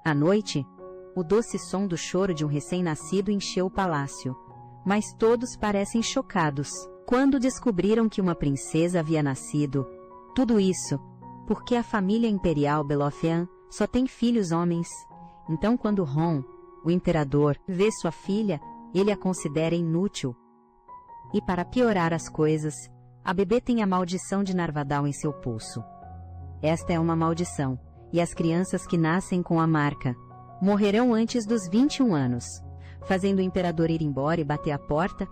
À noite, o doce som do choro de um recém-nascido encheu o palácio, mas todos parecem chocados quando descobriram que uma princesa havia nascido. Tudo isso porque a família imperial Belophian só tem filhos homens. Então, quando Ron, o imperador, vê sua filha, ele a considera inútil. E para piorar as coisas, a bebê tem a maldição de Narvadal em seu pulso. Esta é uma maldição, e as crianças que nascem com a marca morrerão antes dos 21 anos, fazendo o imperador ir embora e bater a porta.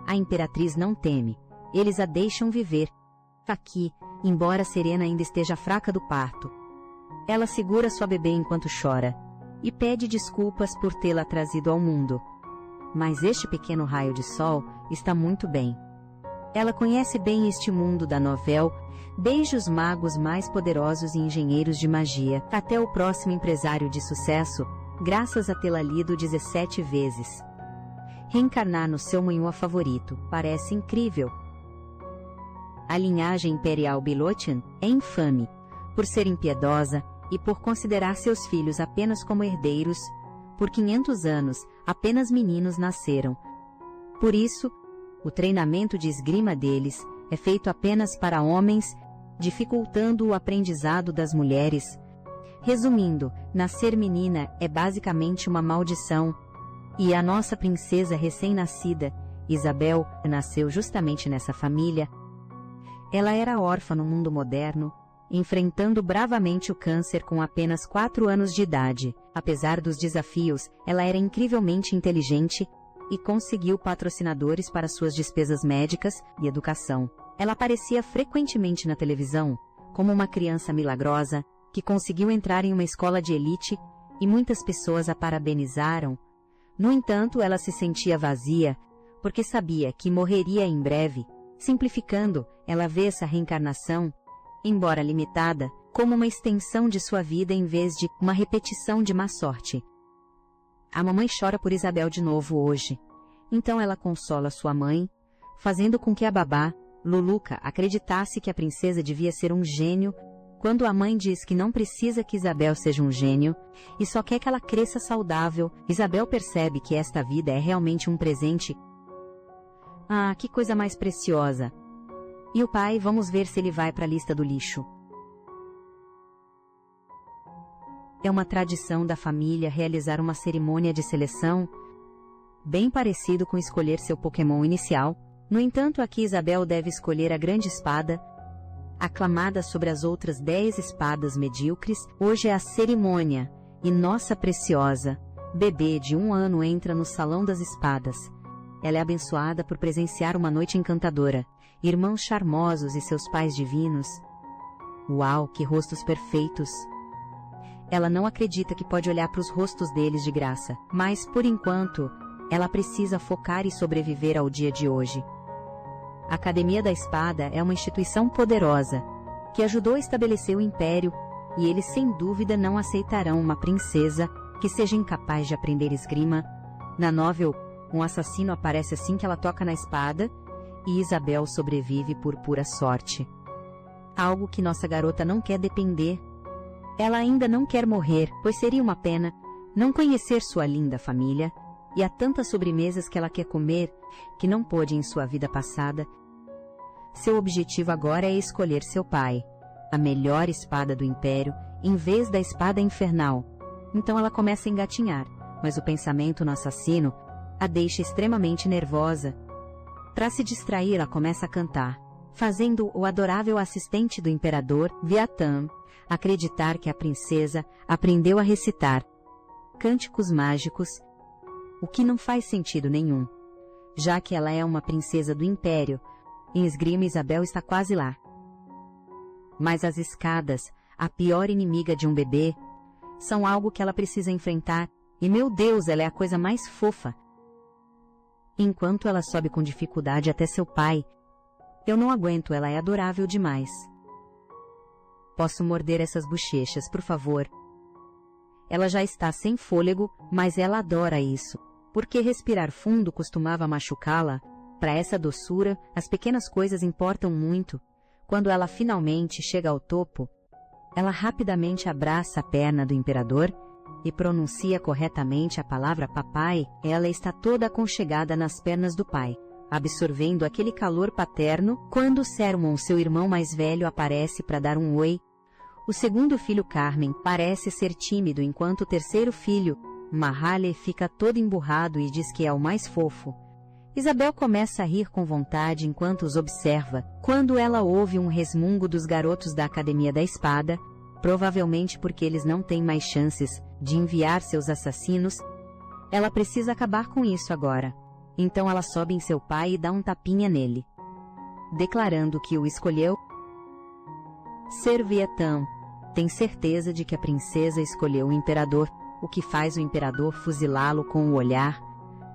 A imperatriz não teme, eles a deixam viver. Aqui, embora Serena ainda esteja fraca do parto, ela segura sua bebê enquanto chora e pede desculpas por tê-la trazido ao mundo. Mas este pequeno raio de sol está muito bem. Ela conhece bem este mundo da novela, desde os magos mais poderosos e engenheiros de magia, até o próximo empresário de sucesso, graças a tê-la lido 17 vezes. Reencarnar no seu manhua favorito parece incrível. A linhagem imperial Belophian é infame, por ser impiedosa e por considerar seus filhos apenas como herdeiros. Por 500 anos, apenas meninos nasceram. Por isso, o treinamento de esgrima deles é feito apenas para homens, dificultando o aprendizado das mulheres. Resumindo, nascer menina é basicamente uma maldição. E a nossa princesa recém-nascida, Isabel, nasceu justamente nessa família. Ela era órfã no mundo moderno, enfrentando bravamente o câncer com apenas 4 anos de idade. Apesar dos desafios, ela era incrivelmente inteligente e conseguiu patrocinadores para suas despesas médicas e educação. Ela aparecia frequentemente na televisão, como uma criança milagrosa, que conseguiu entrar em uma escola de elite, e muitas pessoas a parabenizaram. No entanto, ela se sentia vazia, porque sabia que morreria em breve. Simplificando, ela vê essa reencarnação, embora limitada, como uma extensão de sua vida em vez de uma repetição de má sorte. A mamãe chora por Isabel de novo hoje. Então ela consola sua mãe, fazendo com que a babá, Luluca, acreditasse que a princesa devia ser um gênio. Quando a mãe diz que não precisa que Isabel seja um gênio, e só quer que ela cresça saudável, Isabel percebe que esta vida é realmente um presente. Ah, que coisa mais preciosa! E o pai, vamos ver se ele vai para a lista do lixo. É uma tradição da família realizar uma cerimônia de seleção, bem parecido com escolher seu Pokémon inicial. No entanto, aqui Isabel deve escolher a grande espada, aclamada sobre as outras 10 espadas medíocres. Hoje é a cerimônia, e nossa preciosa bebê de 1 ano entra no Salão das Espadas. Ela é abençoada por presenciar uma noite encantadora, irmãos charmosos e seus pais divinos. Uau, que rostos perfeitos! Ela não acredita que pode olhar para os rostos deles de graça, mas, por enquanto, ela precisa focar e sobreviver ao dia de hoje. A Academia da Espada é uma instituição poderosa, que ajudou a estabelecer o Império, e eles sem dúvida não aceitarão uma princesa que seja incapaz de aprender esgrima. Na novel, um assassino aparece assim que ela toca na espada, e Isabel sobrevive por pura sorte. Algo que nossa garota não quer depender. Ela ainda não quer morrer, pois seria uma pena não conhecer sua linda família, e há tantas sobremesas que ela quer comer, que não pôde em sua vida passada. Seu objetivo agora é escolher seu pai, a melhor espada do Império, em vez da espada infernal. Então ela começa a engatinhar, mas o pensamento no assassino a deixa extremamente nervosa. Para se distrair, ela começa a cantar, fazendo o adorável assistente do imperador, Viatan, acreditar que a princesa aprendeu a recitar cânticos mágicos, o que não faz sentido nenhum, já que ela é uma princesa do Império. Em esgrima, Isabel está quase lá. Mas as escadas, a pior inimiga de um bebê, são algo que ela precisa enfrentar, e meu Deus, ela é a coisa mais fofa. Enquanto ela sobe com dificuldade até seu pai, eu não aguento, ela é adorável demais. Posso morder essas bochechas, por favor? Ela já está sem fôlego, mas ela adora isso, porque respirar fundo costumava machucá-la. Para essa doçura, as pequenas coisas importam muito. Quando ela finalmente chega ao topo, ela rapidamente abraça a perna do imperador e pronuncia corretamente a palavra papai, ela está toda aconchegada nas pernas do pai, absorvendo aquele calor paterno. Quando Sermon, seu irmão mais velho, aparece para dar um oi, o segundo filho, Carmen, parece ser tímido, enquanto o terceiro filho, Mahale, fica todo emburrado e diz que é o mais fofo. Isabel começa a rir com vontade enquanto os observa, quando ela ouve um resmungo dos garotos da Academia da Espada, provavelmente porque eles não têm mais chances de enviar seus assassinos. Ela precisa acabar com isso agora. Então ela sobe em seu pai e dá um tapinha nele, declarando que o escolheu. Ser Vietnã tem certeza de que a princesa escolheu o imperador, o que faz o imperador fuzilá-lo com o olhar,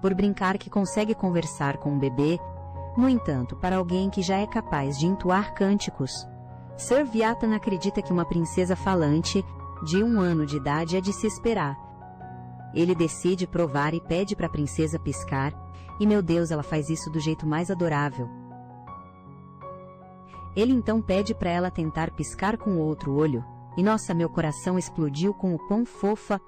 por brincar que consegue conversar com um bebê. No entanto, para alguém que já é capaz de entoar cânticos, Sir Viatan acredita que uma princesa falante, de 1 ano de idade, é de se esperar. Ele decide provar e pede para a princesa piscar, e meu Deus, ela faz isso do jeito mais adorável. Ele então pede para ela tentar piscar com o outro olho, e nossa, meu coração explodiu com o quão fofa.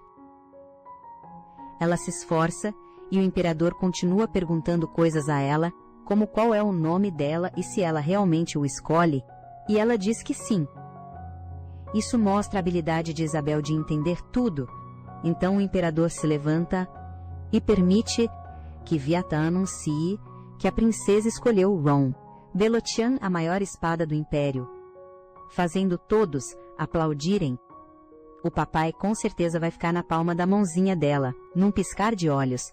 Ela se esforça, e o imperador continua perguntando coisas a ela, como qual é o nome dela e se ela realmente o escolhe, e ela diz que sim. Isso mostra a habilidade de Isabel de entender tudo. Então o imperador se levanta e permite que Viatan anuncie que a princesa escolheu Ron Belotian, a maior espada do império, fazendo todos aplaudirem. O papai com certeza vai ficar na palma da mãozinha dela, num piscar de olhos.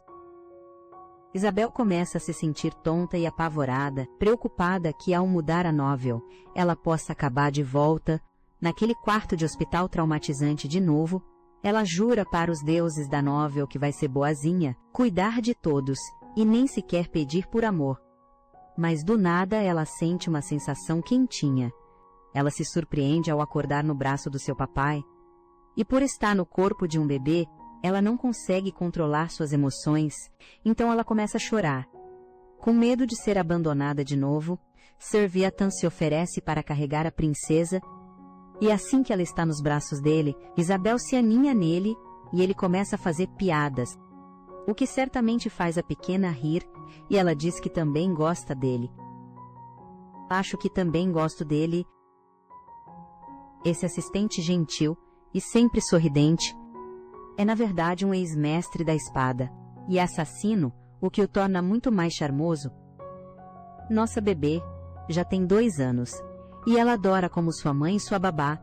Isabel começa a se sentir tonta e apavorada, preocupada que ao mudar a novel, ela possa acabar de volta naquele quarto de hospital traumatizante de novo. Ela jura para os deuses da novel que vai ser boazinha, cuidar de todos, e nem sequer pedir por amor. Mas do nada ela sente uma sensação quentinha. Ela se surpreende ao acordar no braço do seu papai. E por estar no corpo de um bebê, ela não consegue controlar suas emoções, então ela começa a chorar. Com medo de ser abandonada de novo, Sir Viatan se oferece para carregar a princesa, e assim que ela está nos braços dele, Isabel se aninha nele, e ele começa a fazer piadas, o que certamente faz a pequena rir, e ela diz que também gosta dele. Acho que também gosto dele. Esse assistente gentil, e sempre sorridente, é na verdade um ex-mestre da espada, e assassino, o que o torna muito mais charmoso. Nossa bebê já tem 2 anos, e ela adora como sua mãe e sua babá,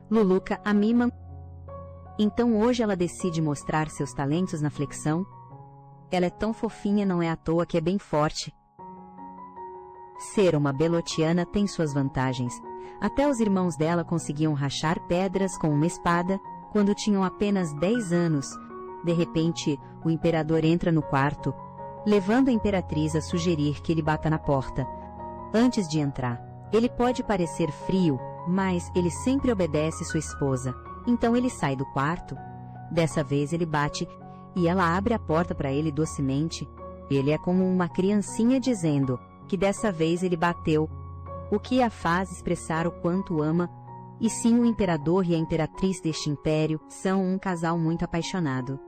Luluca, a mima. Então hoje ela decide mostrar seus talentos na flexão. Ela é tão fofinha, não é à toa que é bem forte. Ser uma belotiana tem suas vantagens. Até os irmãos dela conseguiam rachar pedras com uma espada, quando tinham apenas 10 anos. De repente, o imperador entra no quarto, levando a imperatriz a sugerir que ele bata na porta. Antes de entrar, ele pode parecer frio, mas ele sempre obedece sua esposa. Então ele sai do quarto. Dessa vez ele bate, e ela abre a porta para ele docemente. Ele é como uma criancinha dizendo que dessa vez ele bateu, o que a faz expressar o quanto ama. E sim, o imperador e a imperatriz deste império são um casal muito apaixonado.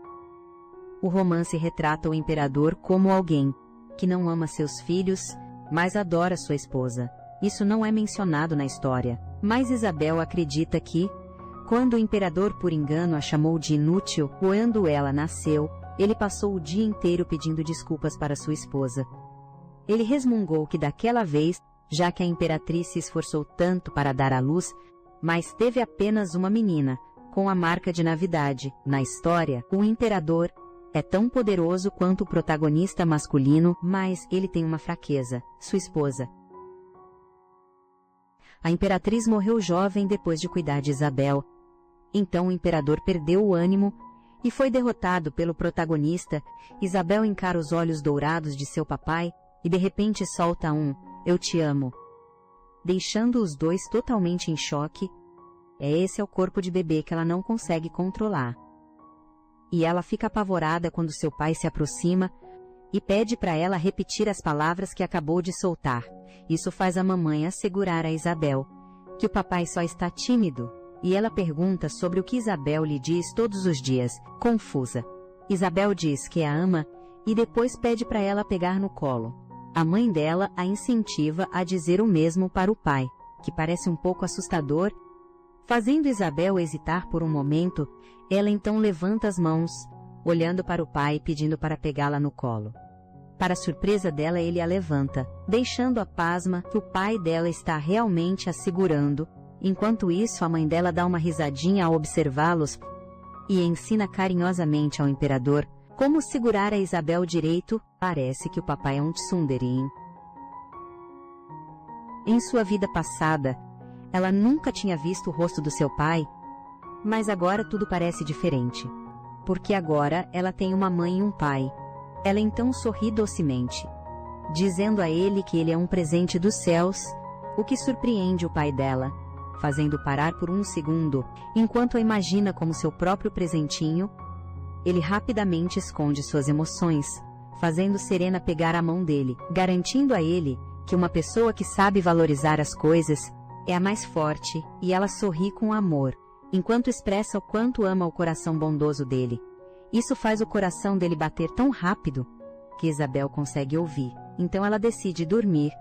O romance retrata o imperador como alguém que não ama seus filhos, mas adora sua esposa. Isso não é mencionado na história, mas Isabel acredita que, quando o imperador por engano a chamou de inútil quando ela nasceu, ele passou o dia inteiro pedindo desculpas para sua esposa. Ele resmungou que daquela vez, já que a imperatriz se esforçou tanto para dar à luz, mas teve apenas uma menina, com a marca de navidade. Na história, o imperador é tão poderoso quanto o protagonista masculino, mas ele tem uma fraqueza: sua esposa. A imperatriz morreu jovem depois de cuidar de Isabel. Então o imperador perdeu o ânimo e foi derrotado pelo protagonista. Isabel encara os olhos dourados de seu papai e de repente solta um "eu te amo", deixando os dois totalmente em choque. Esse é o corpo de bebê que ela não consegue controlar. E ela fica apavorada quando seu pai se aproxima e pede para ela repetir as palavras que acabou de soltar. Isso faz a mamãe assegurar a Isabel que o papai só está tímido, e ela pergunta sobre o que Isabel lhe diz todos os dias, confusa. Isabel diz que a ama e depois pede para ela pegar no colo. A mãe dela a incentiva a dizer o mesmo para o pai, que parece um pouco assustador. Fazendo Isabel hesitar por um momento, ela então levanta as mãos, olhando para o pai pedindo para pegá-la no colo. Para surpresa dela, ele a levanta, deixando-a pasma que o pai dela está realmente a segurando. Enquanto isso, a mãe dela dá uma risadinha ao observá-los e ensina carinhosamente ao imperador como segurar a Isabel direito. Parece que o papai é um tsundere. Em sua vida passada, ela nunca tinha visto o rosto do seu pai, mas agora tudo parece diferente, porque agora ela tem uma mãe e um pai. Ela então sorri docemente, dizendo a ele que ele é um presente dos céus, o que surpreende o pai dela, fazendo parar por um segundo, enquanto a imagina como seu próprio presentinho. Ele rapidamente esconde suas emoções, fazendo Serena pegar a mão dele, garantindo a ele que uma pessoa que sabe valorizar as coisas é a mais forte, e ela sorri com amor, enquanto expressa o quanto ama o coração bondoso dele. Isso faz o coração dele bater tão rápido que Isabel consegue ouvir. Então ela decide dormir.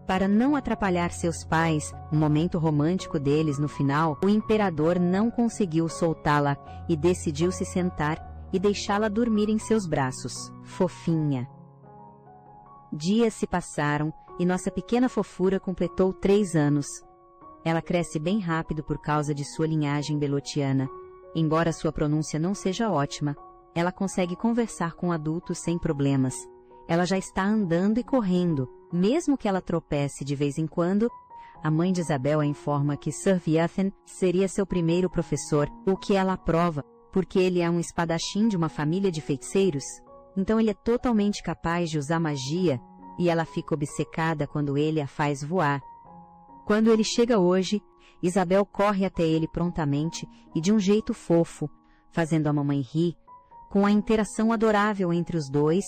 Para não atrapalhar seus pais, um momento romântico deles no final, o imperador não conseguiu soltá-la e decidiu se sentar e deixá-la dormir em seus braços. Fofinha. Dias se passaram e nossa pequena fofura completou 3 anos. Ela cresce bem rápido por causa de sua linhagem belotiana. Embora sua pronúncia não seja ótima, ela consegue conversar com adultos sem problemas. Ela já está andando e correndo, mesmo que ela tropece de vez em quando. A mãe de Isabel a informa que Sir Viathan seria seu primeiro professor, o que ela aprova, porque ele é um espadachim de uma família de feiticeiros. Então ele é totalmente capaz de usar magia, e ela fica obcecada quando ele a faz voar. Quando ele chega hoje, Isabel corre até ele prontamente e de um jeito fofo, fazendo a mamãe rir, com a interação adorável entre os dois.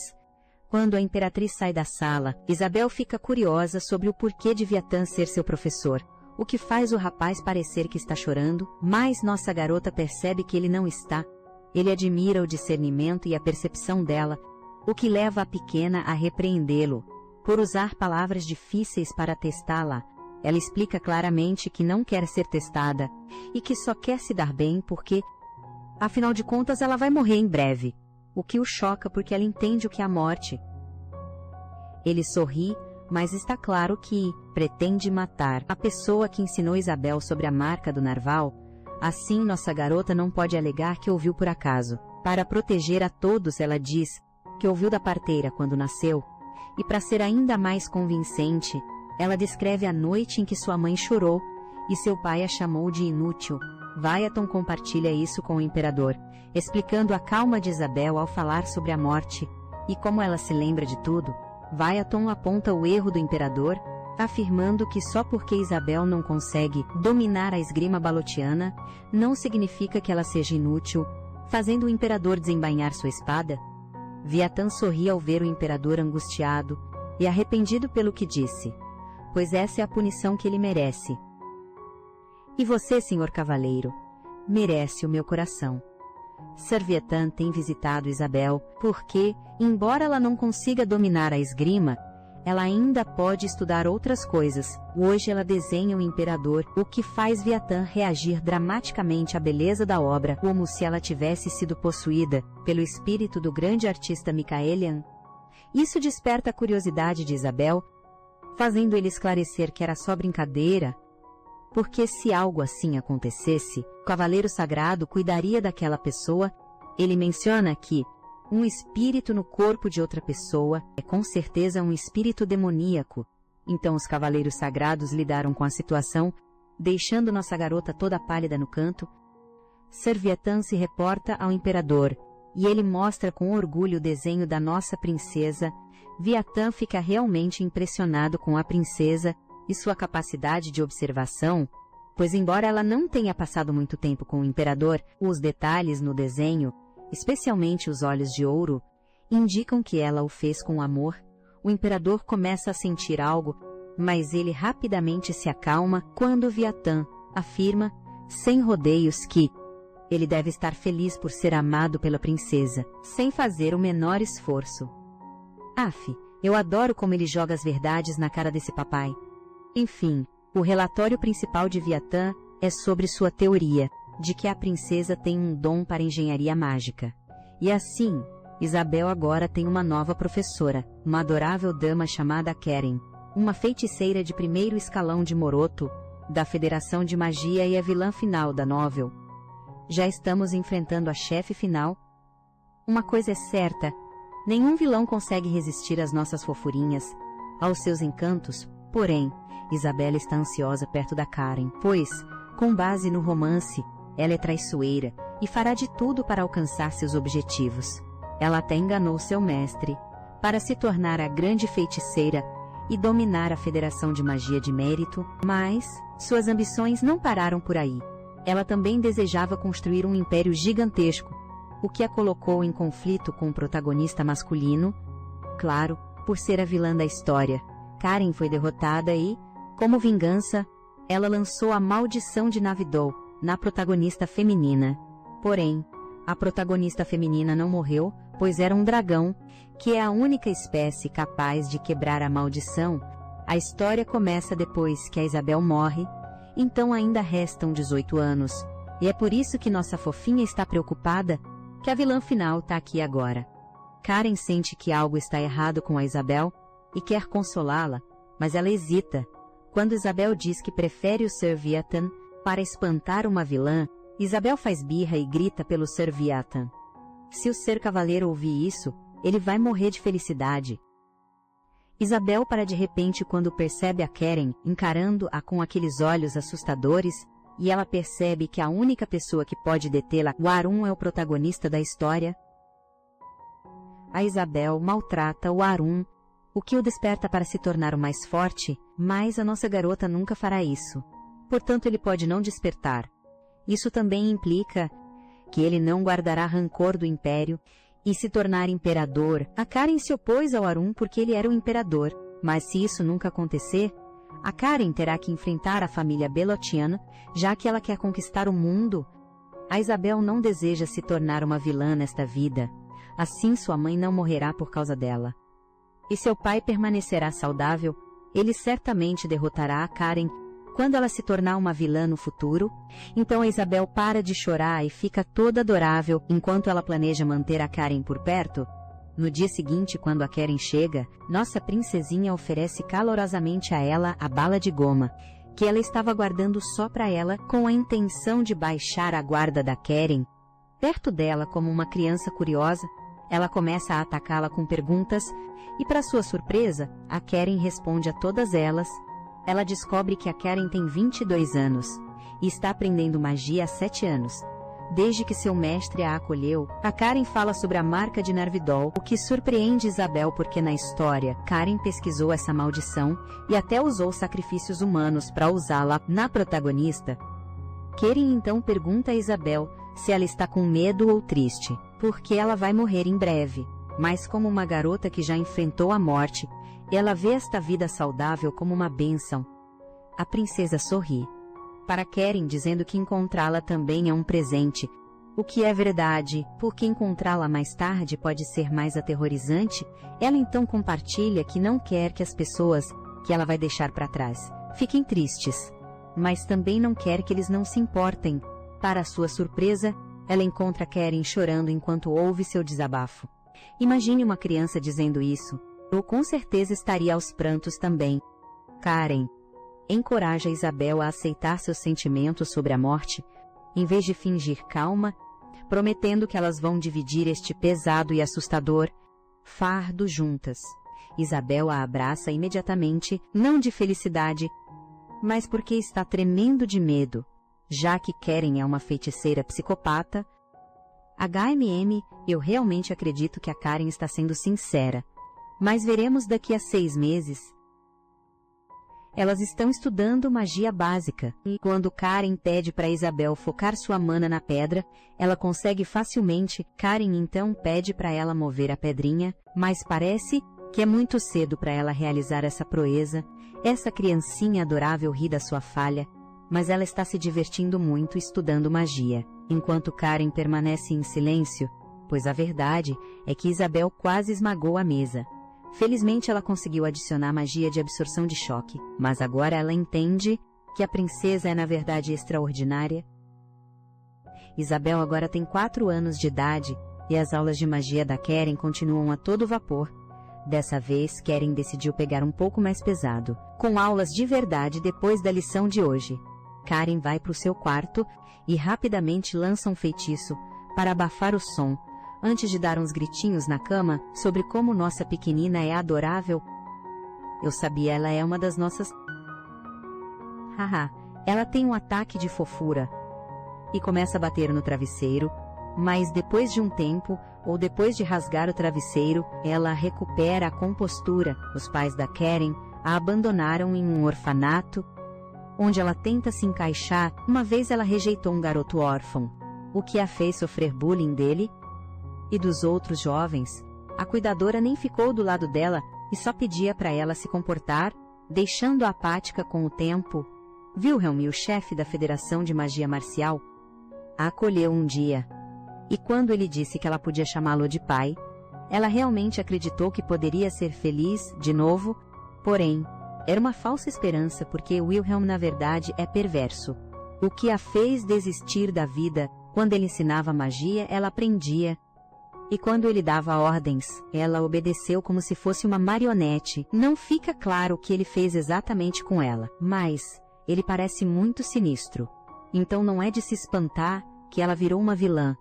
Quando a imperatriz sai da sala, Isabel fica curiosa sobre o porquê de Viathan ser seu professor, o que faz o rapaz parecer que está chorando, mas nossa garota percebe que ele não está. Ele admira o discernimento e a percepção dela, o que leva a pequena a repreendê-lo por usar palavras difíceis para testá-la. Ela explica claramente que não quer ser testada e que só quer se dar bem porque, afinal de contas, ela vai morrer em breve, o que o choca porque ela entende o que é a morte. Ele sorri, mas está claro que pretende matar a pessoa que ensinou Isabel sobre a marca do narval. Assim, nossa garota não pode alegar que ouviu por acaso. Para proteger a todos, ela diz que ouviu da parteira quando nasceu, e para ser ainda mais convincente, ela descreve a noite em que sua mãe chorou e seu pai a chamou de inútil. Viathan compartilha isso com o imperador, explicando a calma de Isabel ao falar sobre a morte e como ela se lembra de tudo. Viathan aponta o erro do imperador, afirmando que só porque Isabel não consegue dominar a esgrima balotiana, não significa que ela seja inútil, fazendo o imperador desembainhar sua espada. Viathan sorri ao ver o imperador angustiado e arrependido pelo que disse, pois essa é a punição que ele merece. E você, senhor cavaleiro, merece o meu coração. Sir Viathan tem visitado Isabel porque, embora ela não consiga dominar a esgrima, ela ainda pode estudar outras coisas. Hoje ela desenha o imperador, o que faz Viathan reagir dramaticamente à beleza da obra, como se ela tivesse sido possuída pelo espírito do grande artista Michaelian. Isso desperta a curiosidade de Isabel, fazendo ele esclarecer que era só brincadeira, porque se algo assim acontecesse, o Cavaleiro Sagrado cuidaria daquela pessoa. Ele menciona que um espírito no corpo de outra pessoa é com certeza um espírito demoníaco. Então os Cavaleiros Sagrados lidaram com a situação, deixando nossa garota toda pálida no canto. Sir Viathan se reporta ao imperador, e ele mostra com orgulho o desenho da nossa princesa. Viathan fica realmente impressionado com a princesa e sua capacidade de observação, pois embora ela não tenha passado muito tempo com o imperador, os detalhes no desenho, especialmente os olhos de ouro, indicam que ela o fez com amor. O imperador começa a sentir algo, mas ele rapidamente se acalma quando Viathan afirma sem rodeios que ele deve estar feliz por ser amado pela princesa, sem fazer o menor esforço. Aff, eu adoro como ele joga as verdades na cara desse papai. Enfim, o relatório principal de Viatan é sobre sua teoria, de que a princesa tem um dom para engenharia mágica. E assim, Isabel agora tem uma nova professora, uma adorável dama chamada Keren, uma feiticeira de primeiro escalão de Moroto, da Federação de Magia e a vilã final da novel. Já estamos enfrentando a chefe final? Uma coisa é certa, nenhum vilão consegue resistir às nossas fofurinhas, aos seus encantos, porém, Isabela está ansiosa perto da Karen, pois, com base no romance, ela é traiçoeira e fará de tudo para alcançar seus objetivos. Ela até enganou seu mestre, para se tornar a grande feiticeira e dominar a Federação de Magia de Mérito, mas suas ambições não pararam por aí. Ela também desejava construir um império gigantesco, o que a colocou em conflito com o protagonista masculino. Claro, por ser a vilã da história, Karen foi derrotada e, como vingança, ela lançou a maldição de Navidol na protagonista feminina. Porém, a protagonista feminina não morreu, pois era um dragão, que é a única espécie capaz de quebrar a maldição. A história começa depois que a Isabel morre, então ainda restam 18 anos, e é por isso que nossa fofinha está preocupada, que a vilã final está aqui agora. Karen sente que algo está errado com a Isabel, e quer consolá-la, mas ela hesita. Quando Isabel diz que prefere o Sir Viatan para espantar uma vilã, Isabel faz birra e grita pelo Sir Viatan. Se o Ser Cavaleiro ouvir isso, ele vai morrer de felicidade. Isabel para de repente quando percebe a Keren encarando-a com aqueles olhos assustadores, e ela percebe que a única pessoa que pode detê-la, o Arun, é o protagonista da história. A Isabel maltrata o Arun, o que o desperta para se tornar o mais forte, mas a nossa garota nunca fará isso. Portanto, ele pode não despertar. Isso também implica que ele não guardará rancor do Império e se tornar imperador. A Karen se opôs ao Arun porque ele era o imperador, mas se isso nunca acontecer, a Karen terá que enfrentar a família Belotiana, já que ela quer conquistar o mundo. A Isabel não deseja se tornar uma vilã nesta vida, assim sua mãe não morrerá por causa dela. E seu pai permanecerá saudável, ele certamente derrotará a Karen quando ela se tornar uma vilã no futuro. Então a Isabel para de chorar e fica toda adorável enquanto ela planeja manter a Karen por perto. No dia seguinte, quando a Karen chega, nossa princesinha oferece calorosamente a ela a bala de goma, que ela estava guardando só para ela com a intenção de baixar a guarda da Karen. Perto dela, como uma criança curiosa, ela começa a atacá-la com perguntas e, para sua surpresa, a Karen responde a todas elas. Ela descobre que a Karen tem 22 anos e está aprendendo magia há 7 anos. Desde que seu mestre a acolheu, a Karen fala sobre a marca de Narvidol, o que surpreende Isabel porque na história, Karen pesquisou essa maldição e até usou sacrifícios humanos para usá-la na protagonista. Karen então pergunta a Isabel se ela está com medo ou triste, porque ela vai morrer em breve. Mas como uma garota que já enfrentou a morte, ela vê esta vida saudável como uma bênção. A princesa sorri para Karen, dizendo que encontrá-la também é um presente, o que é verdade, porque encontrá-la mais tarde pode ser mais aterrorizante. Ela então compartilha que não quer que as pessoas que ela vai deixar para trás fiquem tristes, mas também não quer que eles não se importem. Para sua surpresa, ela encontra Karen chorando enquanto ouve seu desabafo. Imagine uma criança dizendo isso. Eu com certeza estaria aos prantos também. Karen encoraja Isabel a aceitar seus sentimentos sobre a morte, em vez de fingir calma, prometendo que elas vão dividir este pesado e assustador fardo juntas. Isabel a abraça imediatamente, não de felicidade, mas porque está tremendo de medo, já que Karen é uma feiticeira psicopata. Eu realmente acredito que a Karen está sendo sincera. Mas veremos daqui a 6 meses. Elas estão estudando magia básica, e quando Karen pede para Isabel focar sua mana na pedra, ela consegue facilmente. Karen então pede para ela mover a pedrinha, mas parece que é muito cedo para ela realizar essa proeza. Essa criancinha adorável ri da sua falha, mas ela está se divertindo muito estudando magia, enquanto Karen permanece em silêncio, pois a verdade é que Isabel quase esmagou a mesa. Felizmente ela conseguiu adicionar magia de absorção de choque, mas agora ela entende que a princesa é na verdade extraordinária. Isabel agora tem 4 anos de idade e as aulas de magia da Karen continuam a todo vapor. Dessa vez, Karen decidiu pegar um pouco mais pesado, com aulas de verdade depois da lição de hoje. Karen vai para o seu quarto e rapidamente lança um feitiço para abafar o som, antes de dar uns gritinhos na cama sobre como nossa pequenina é adorável. Eu sabia, ela é uma das nossas... Haha, ela tem um ataque de fofura. E começa a bater no travesseiro, mas depois de um tempo, ou depois de rasgar o travesseiro, ela recupera a compostura. Os pais da Karen a abandonaram em um orfanato, onde ela tenta se encaixar. Uma vez ela rejeitou um garoto órfão, o que a fez sofrer bullying dele e dos outros jovens. A cuidadora nem ficou do lado dela e só pedia para ela se comportar, deixando-a apática com o tempo. Wilhelm, o chefe da Federação de Magia Marcial, a acolheu um dia. E quando ele disse que ela podia chamá-lo de pai, ela realmente acreditou que poderia ser feliz de novo. Porém, era uma falsa esperança, porque Wilhelm na verdade é perverso. O que a fez desistir da vida. Quando ele ensinava magia, ela aprendia. E quando ele dava ordens, ela obedeceu como se fosse uma marionete. Não fica claro o que ele fez exatamente com ela, mas ele parece muito sinistro. Então não é de se espantar que ela virou uma vilã.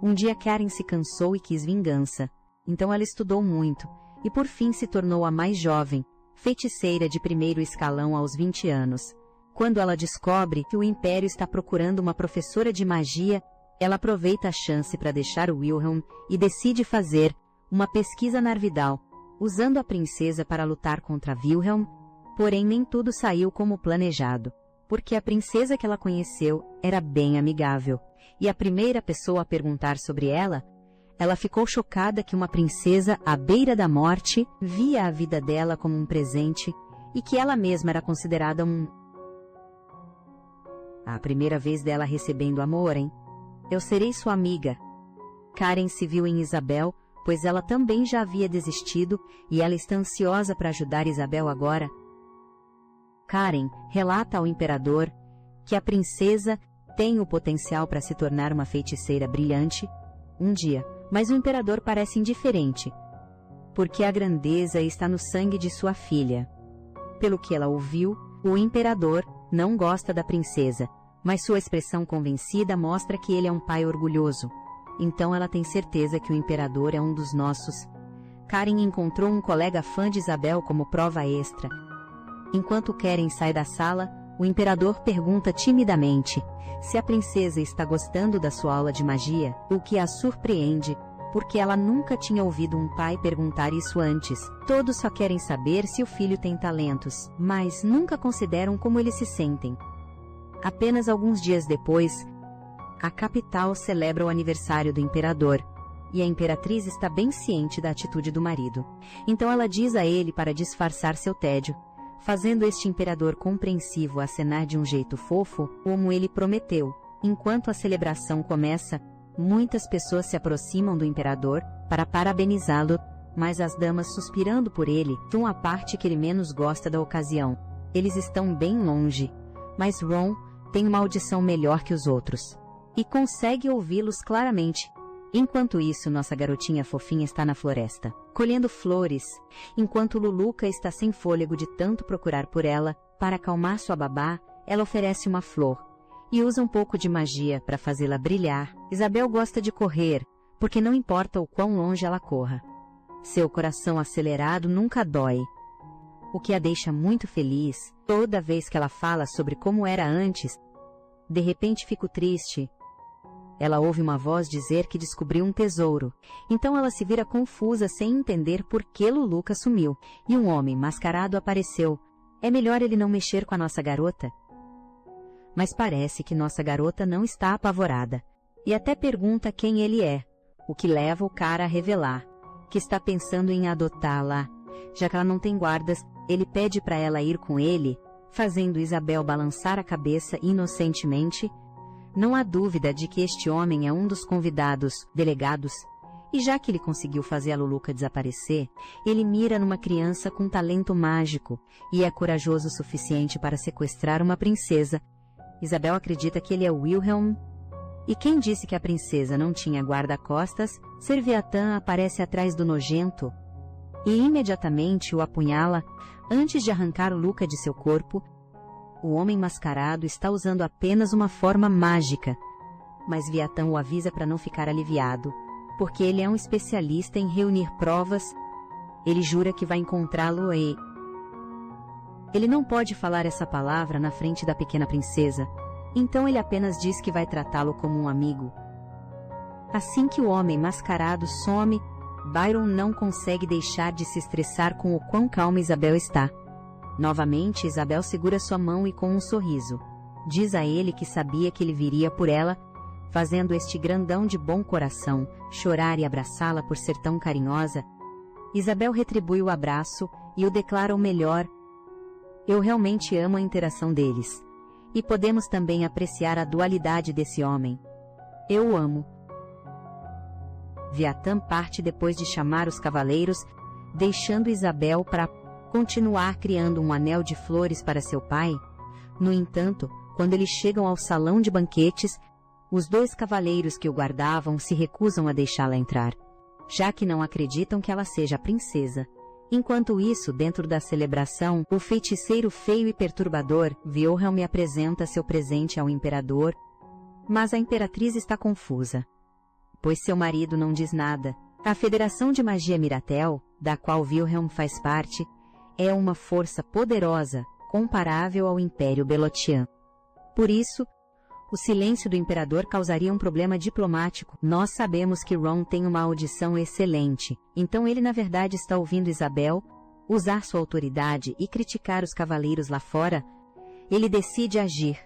Um dia Karen se cansou e quis vingança. Então ela estudou muito, e por fim se tornou a mais jovem feiticeira de primeiro escalão aos 20 anos. Quando ela descobre que o Império está procurando uma professora de magia, ela aproveita a chance para deixar o Wilhelm e decide fazer uma pesquisa na Arvidal, usando a princesa para lutar contra Wilhelm. Porém, nem tudo saiu como planejado, porque a princesa que ela conheceu era bem amigável, e a primeira pessoa a perguntar sobre ela ficou chocada que uma princesa à beira da morte via a vida dela como um presente e que ela mesma era considerada a primeira vez dela recebendo amor, hein? Eu serei sua amiga. Karen se viu em Isabel, pois ela também já havia desistido e ela está ansiosa para ajudar Isabel agora. Karen relata ao imperador que a princesa tem o potencial para se tornar uma feiticeira brilhante um dia, mas o imperador parece indiferente, porque a grandeza está no sangue de sua filha. Pelo que ela ouviu, o imperador não gosta da princesa, mas sua expressão convencida mostra que ele é um pai orgulhoso. Então ela tem certeza que o imperador é um dos nossos. Karen encontrou um colega fã de Isabel como prova extra. Enquanto Karen sai da sala, o imperador pergunta timidamente se a princesa está gostando da sua aula de magia, o que a surpreende, porque ela nunca tinha ouvido um pai perguntar isso antes. Todos só querem saber se o filho tem talentos, mas nunca consideram como eles se sentem. Apenas alguns dias depois, a capital celebra o aniversário do imperador, e a imperatriz está bem ciente da atitude do marido. Então ela diz a ele para disfarçar seu tédio, fazendo este imperador compreensivo acenar de um jeito fofo, como ele prometeu. Enquanto a celebração começa, muitas pessoas se aproximam do imperador para parabenizá-lo, mas as damas, suspirando por ele, vão à parte que ele menos gosta da ocasião. Eles estão bem longe, mas Ron tem uma audição melhor que os outros e consegue ouvi-los claramente. Enquanto isso, nossa garotinha fofinha está na floresta, colhendo flores, enquanto Luluca está sem fôlego de tanto procurar por ela. Para acalmar sua babá, ela oferece uma flor e usa um pouco de magia para fazê-la brilhar. Isabel gosta de correr, porque não importa o quão longe ela corra, seu coração acelerado nunca dói, o que a deixa muito feliz. Toda vez que ela fala sobre como era antes, de repente fico triste. Ela ouve uma voz dizer que descobriu um tesouro. Então ela se vira confusa sem entender por que Luluca sumiu. E um homem mascarado apareceu. É melhor ele não mexer com a nossa garota. Mas parece que nossa garota não está apavorada. E até pergunta quem ele é, o que leva o cara a revelar que está pensando em adotá-la. Já que ela não tem guardas, ele pede para ela ir com ele fazendo Isabel balançar a cabeça inocentemente. Não há dúvida de que este homem é um dos convidados, delegados, e já que ele conseguiu fazer a Luluca desaparecer, ele mira numa criança com talento mágico e é corajoso o suficiente para sequestrar uma princesa. Isabel acredita que ele é Wilhelm. E quem disse que a princesa não tinha guarda-costas? Serviatã aparece atrás do nojento e imediatamente o apunhala antes de arrancar o Luca de seu corpo. O homem mascarado está usando apenas uma forma mágica, mas Viatã o avisa para não ficar aliviado, porque ele é um especialista em reunir provas. Ele jura que vai encontrá-lo e... Ele não pode falar essa palavra na frente da pequena princesa, então ele apenas diz que vai tratá-lo como um amigo. Assim que o homem mascarado some, Byron não consegue deixar de se estressar com o quão calma Isabel está. Novamente, Isabel segura sua mão e, com um sorriso, diz a ele que sabia que ele viria por ela, fazendo este grandão de bom coração chorar e abraçá-la por ser tão carinhosa. Isabel retribui o abraço e o declara o melhor. Eu realmente amo a interação deles. E podemos também apreciar a dualidade desse homem. Eu o amo. Viatã parte depois de chamar os cavaleiros, deixando Isabel para continuar criando um anel de flores para seu pai. No entanto, quando eles chegam ao salão de banquetes, os 2 cavaleiros que o guardavam se recusam a deixá-la entrar, já que não acreditam que ela seja a princesa. Enquanto isso, dentro da celebração, o feiticeiro feio e perturbador, Wilhelm, apresenta seu presente ao imperador, mas a imperatriz está confusa, pois seu marido não diz nada. A Federação de Magia Miratel, da qual Wilhelm faz parte, é uma força poderosa, comparável ao Império Belotian. Por isso, o silêncio do imperador causaria um problema diplomático. Nós sabemos que Ron tem uma audição excelente, então ele na verdade está ouvindo Isabel usar sua autoridade e criticar os cavaleiros lá fora. Ele decide agir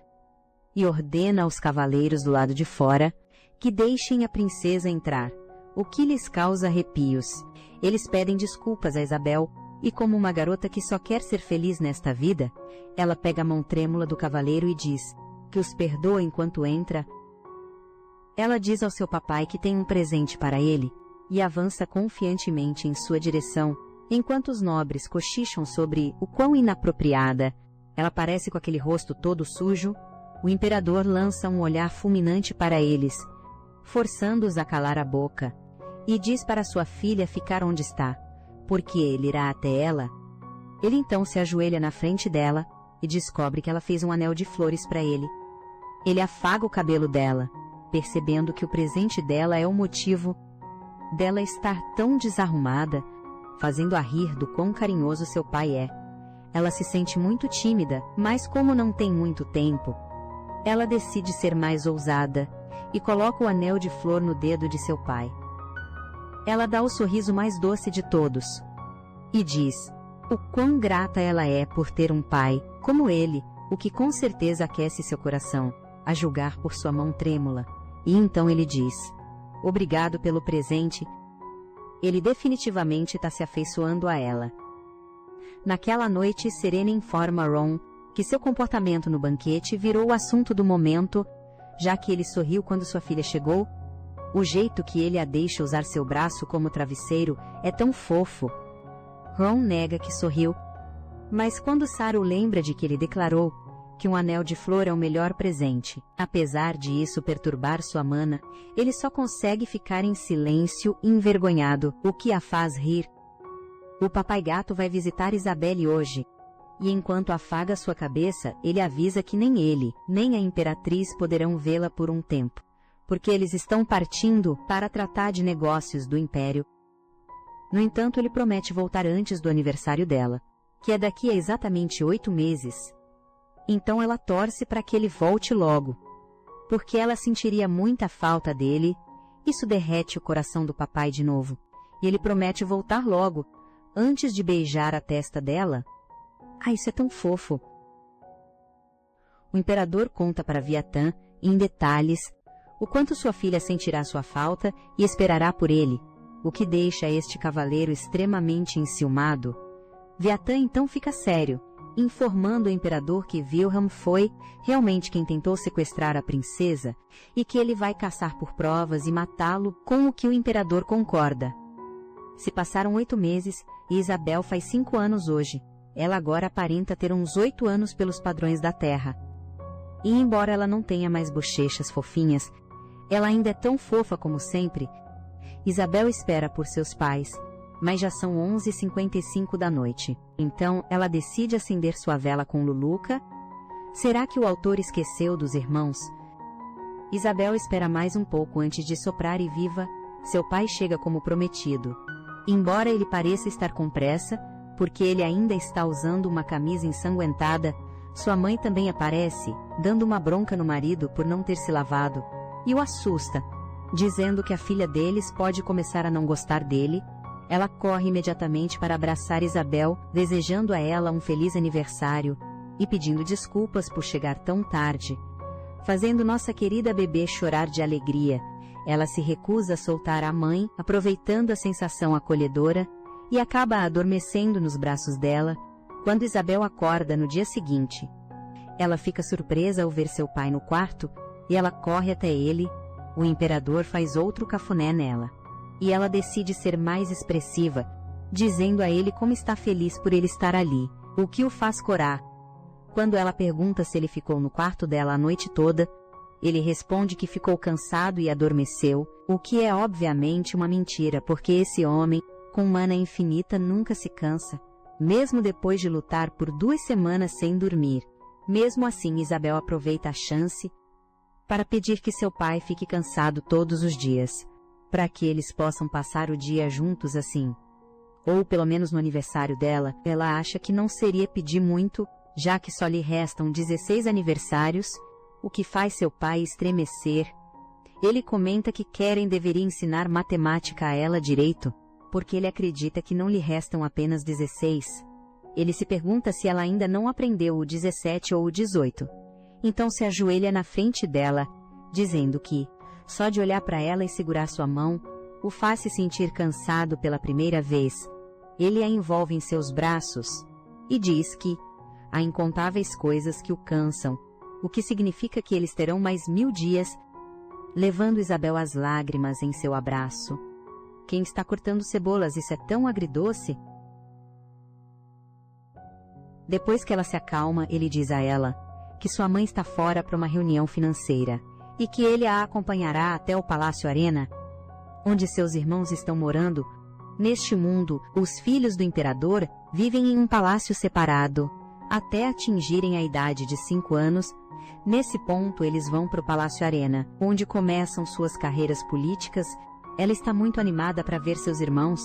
e ordena aos cavaleiros do lado de fora que deixem a princesa entrar, o que lhes causa arrepios. Eles pedem desculpas a Isabel e, como uma garota que só quer ser feliz nesta vida, ela pega a mão trêmula do cavaleiro e diz que os perdoa enquanto entra. Ela diz ao seu papai que tem um presente para ele e avança confiantemente em sua direção, enquanto os nobres cochicham sobre o quão inapropriada ela parece com aquele rosto todo sujo. O imperador lança um olhar fulminante para eles, forçando-os a calar a boca, e diz para sua filha ficar onde está, porque ele irá até ela. Ele então se ajoelha na frente dela e descobre que ela fez um anel de flores para ele. Ele afaga o cabelo dela, percebendo que o presente dela é o motivo dela estar tão desarrumada, fazendo-a rir do quão carinhoso seu pai é. Ela se sente muito tímida, mas como não tem muito tempo, ela decide ser mais ousada e coloca o anel de flor no dedo de seu pai. Ela dá o sorriso mais doce de todos e diz o quão grata ela é por ter um pai como ele, o que com certeza aquece seu coração, a julgar por sua mão trêmula. E então ele diz: obrigado pelo presente. Ele definitivamente está se afeiçoando a ela. Naquela noite, Serena informa a Ron que seu comportamento no banquete virou o assunto do momento, já que ele sorriu quando sua filha chegou. O jeito que ele a deixa usar seu braço como travesseiro é tão fofo. Ron nega que sorriu, mas quando Saru lembra de que ele declarou que um anel de flor é o melhor presente, apesar de isso perturbar sua mana, ele só consegue ficar em silêncio, envergonhado, o que a faz rir. O papai gato vai visitar Isabelle hoje, e enquanto afaga sua cabeça, ele avisa que nem ele, nem a imperatriz poderão vê-la por um tempo, porque eles estão partindo para tratar de negócios do império. No entanto, ele promete voltar antes do aniversário dela, que é daqui a exatamente 8 meses. Então ela torce para que ele volte logo, porque ela sentiria muita falta dele. Isso derrete o coração do papai de novo, e ele promete voltar logo, antes de beijar a testa dela. Ah, isso é tão fofo! O imperador conta para Viatã, em detalhes, o quanto sua filha sentirá sua falta e esperará por ele, o que deixa este cavaleiro extremamente enciumado. Viatã então fica sério informando o imperador que Wilhelm foi realmente quem tentou sequestrar a princesa e que ele vai caçar por provas e matá-lo, com o que o imperador concorda. Se passaram 8 meses e Isabel faz 5 anos hoje. Ela agora aparenta ter uns 8 anos pelos padrões da terra. E embora ela não tenha mais bochechas fofinhas, ela ainda é tão fofa como sempre. Isabel espera por seus pais, mas já são 11h55 da noite. Então, ela decide acender sua vela com Luluca. Será que o autor esqueceu dos irmãos? Isabel espera mais um pouco antes de soprar e viva. Seu pai chega como prometido. Embora ele pareça estar com pressa, porque ele ainda está usando uma camisa ensanguentada, sua mãe também aparece, dando uma bronca no marido por não ter se lavado, e o assusta, dizendo que a filha deles pode começar a não gostar dele. Ela corre imediatamente para abraçar Isabel, desejando a ela um feliz aniversário e pedindo desculpas por chegar tão tarde, fazendo nossa querida bebê chorar de alegria. Ela se recusa a soltar a mãe, aproveitando a sensação acolhedora, e acaba adormecendo nos braços dela. Quando Isabel acorda no dia seguinte, ela fica surpresa ao ver seu pai no quarto, e ela corre até ele. O imperador faz outro cafuné nela, e ela decide ser mais expressiva, dizendo a ele como está feliz por ele estar ali, o que o faz corar. Quando ela pergunta se ele ficou no quarto dela a noite toda, ele responde que ficou cansado e adormeceu, o que é obviamente uma mentira, porque esse homem, com mana infinita, nunca se cansa, mesmo depois de lutar por 2 semanas sem dormir. Mesmo assim, Isabel aproveita a chance para pedir que seu pai fique cansado todos os dias, para que eles possam passar o dia juntos assim. Ou pelo menos no aniversário dela, ela acha que não seria pedir muito, já que só lhe restam 16 aniversários, o que faz seu pai estremecer. Ele comenta que Keren deveria ensinar matemática a ela direito, porque ele acredita que não lhe restam apenas 16. Ele se pergunta se ela ainda não aprendeu o 17 ou o 18. Então se ajoelha na frente dela, dizendo que, só de olhar para ela e segurar sua mão, o faz se sentir cansado pela primeira vez. Ele a envolve em seus braços e diz que há incontáveis coisas que o cansam, o que significa que eles terão mais 1000 dias, levando Isabel às lágrimas em seu abraço. Quem está cortando cebolas, isso é tão agridoce? Depois que ela se acalma, ele diz a ela que sua mãe está fora para uma reunião financeira e que ele a acompanhará até o Palácio Arena, onde seus irmãos estão morando. Neste mundo, os filhos do imperador vivem em um palácio separado, até atingirem a idade de 5 anos. Nesse ponto, eles vão para o Palácio Arena, onde começam suas carreiras políticas. Ela está muito animada para ver seus irmãos.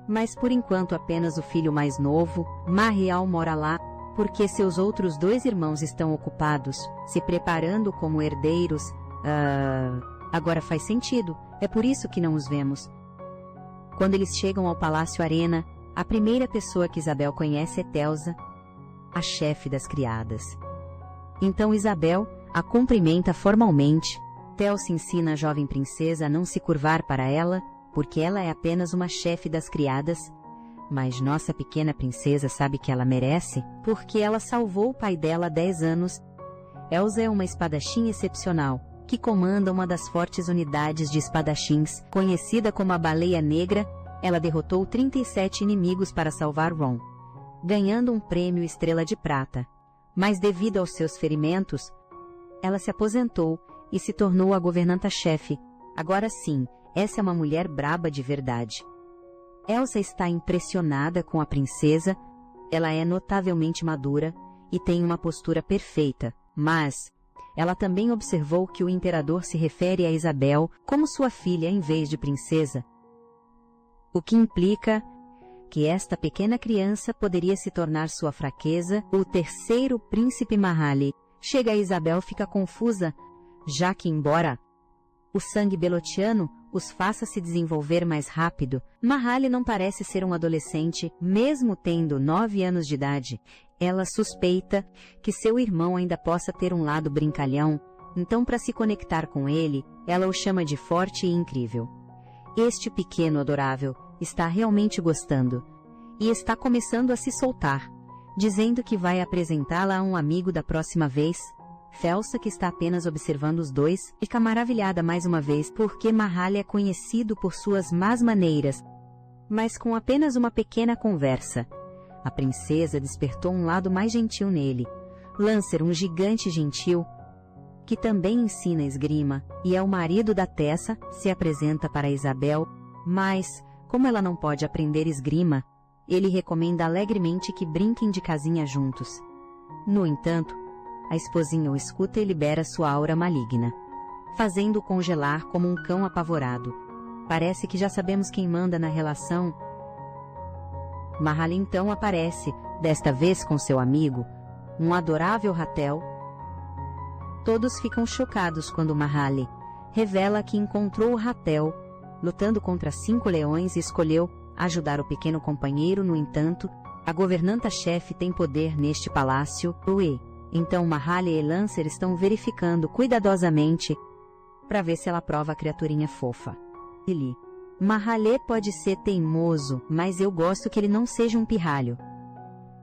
Mas por enquanto apenas o filho mais novo, Marial, mora lá, porque seus outros 2 irmãos estão ocupados, se preparando como herdeiros. Agora faz sentido, é por isso que não os vemos. Quando eles chegam ao Palácio Arena, a primeira pessoa que Isabel conhece é Telsa, a chefe das criadas. Então Isabel a cumprimenta formalmente. Telsa ensina a jovem princesa a não se curvar para ela, porque ela é apenas uma chefe das criadas. Mas nossa pequena princesa sabe que ela merece, porque ela salvou o pai dela há 10 anos. Elsa é uma espadachim excepcional, que comanda uma das fortes unidades de espadachins, conhecida como a Baleia Negra. Ela derrotou 37 inimigos para salvar Ron, ganhando um prêmio Estrela de Prata. Mas devido aos seus ferimentos, ela se aposentou e se tornou a governanta-chefe. Agora sim, essa é uma mulher braba de verdade. Elsa está impressionada com a princesa. Ela é notavelmente madura e tem uma postura perfeita, mas ela também observou que o imperador se refere a Isabel como sua filha em vez de princesa, o que implica que esta pequena criança poderia se tornar sua fraqueza. O terceiro príncipe Mahali chega a Isabel, fica confusa, já que embora o sangue belotiano os faça se desenvolver mais rápido, Mahali não parece ser um adolescente, mesmo tendo 9 anos de idade. Ela suspeita que seu irmão ainda possa ter um lado brincalhão, então para se conectar com ele, ela o chama de forte e incrível. Este pequeno adorável está realmente gostando, e está começando a se soltar, dizendo que vai apresentá-la a um amigo da próxima vez. Felsa, que está apenas observando os dois, fica maravilhada mais uma vez porque Mahalli é conhecido por suas más maneiras. Mas com apenas uma pequena conversa, a princesa despertou um lado mais gentil nele. Lancer, um gigante gentil, que também ensina esgrima, e é o marido da Tessa, se apresenta para Isabel, mas, como ela não pode aprender esgrima, ele recomenda alegremente que brinquem de casinha juntos. No entanto, a esposinha o escuta e libera sua aura maligna, fazendo-o congelar como um cão apavorado. Parece que já sabemos quem manda na relação. Mahalli então aparece, desta vez com seu amigo, um adorável Ratel. Todos ficam chocados quando Mahalli revela que encontrou o Ratel lutando contra 5 leões e escolheu ajudar o pequeno companheiro. No entanto, a governanta-chefe tem poder neste palácio, então Mahalli e Lancer estão verificando cuidadosamente para ver se ela prova a criaturinha fofa. Mahalli pode ser teimoso, mas eu gosto que ele não seja um pirralho.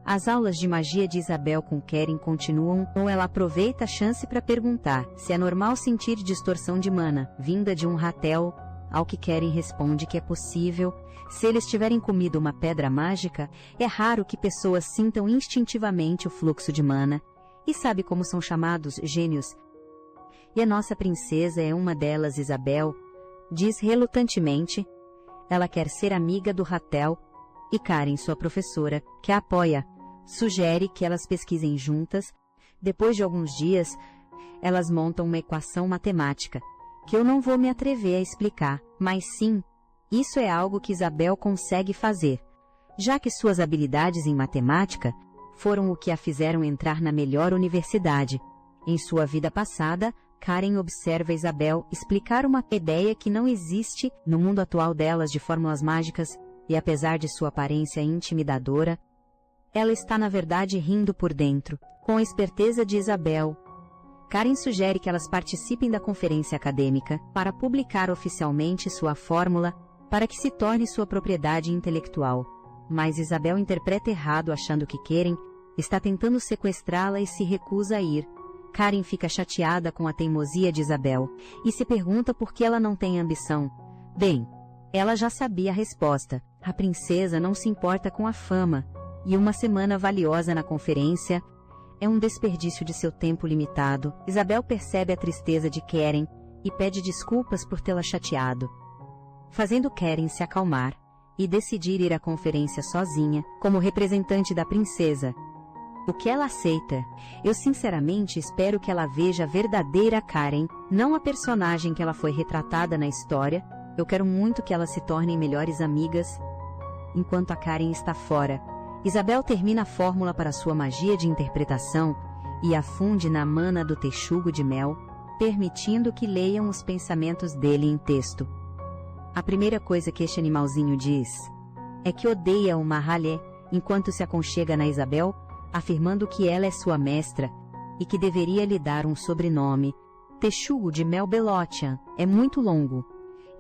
As aulas de magia de Isabel com Keren continuam, ou ela aproveita a chance para perguntar se é normal sentir distorção de mana, vinda de um Ratel, ao que Keren responde que é possível. Se eles tiverem comido uma pedra mágica, é raro que pessoas sintam instintivamente o fluxo de mana, e sabe como são chamados gênios. E a nossa princesa é uma delas. Isabel diz relutantemente, ela quer ser amiga do Ratel, e Karen, sua professora, que a apoia, sugere que elas pesquisem juntas. Depois de alguns dias, elas montam uma equação matemática, que eu não vou me atrever a explicar, mas sim, isso é algo que Isabel consegue fazer, já que suas habilidades em matemática foram o que a fizeram entrar na melhor universidade. Em sua vida passada, Karen observa Isabel explicar uma ideia que não existe no mundo atual delas de fórmulas mágicas, e apesar de sua aparência intimidadora, ela está na verdade rindo por dentro, com a esperteza de Isabel. Karen sugere que elas participem da conferência acadêmica para publicar oficialmente sua fórmula para que se torne sua propriedade intelectual. Mas Isabel interpreta errado, achando que Keren está tentando sequestrá-la e se recusa a ir. Karen fica chateada com a teimosia de Isabel e se pergunta por que ela não tem ambição. Bem, ela já sabia a resposta. A princesa não se importa com a fama, e uma semana valiosa na conferência é um desperdício de seu tempo limitado. Isabel percebe a tristeza de Keren e pede desculpas por tê-la chateado, fazendo Keren se acalmar e decidir ir à conferência sozinha, como representante da princesa. O que ela aceita. Eu sinceramente espero que ela veja a verdadeira Karen, não a personagem que ela foi retratada na história. Eu quero muito que elas se tornem melhores amigas. Enquanto a Karen está fora, Isabel termina a fórmula para sua magia de interpretação e a funde na mana do texugo de mel, permitindo que leiam os pensamentos dele em texto. A primeira coisa que este animalzinho diz é que odeia o Mahalli, enquanto se aconchega na Isabel, afirmando que ela é sua mestra e que deveria lhe dar um sobrenome. Texugo de Mel Belotian é muito longo.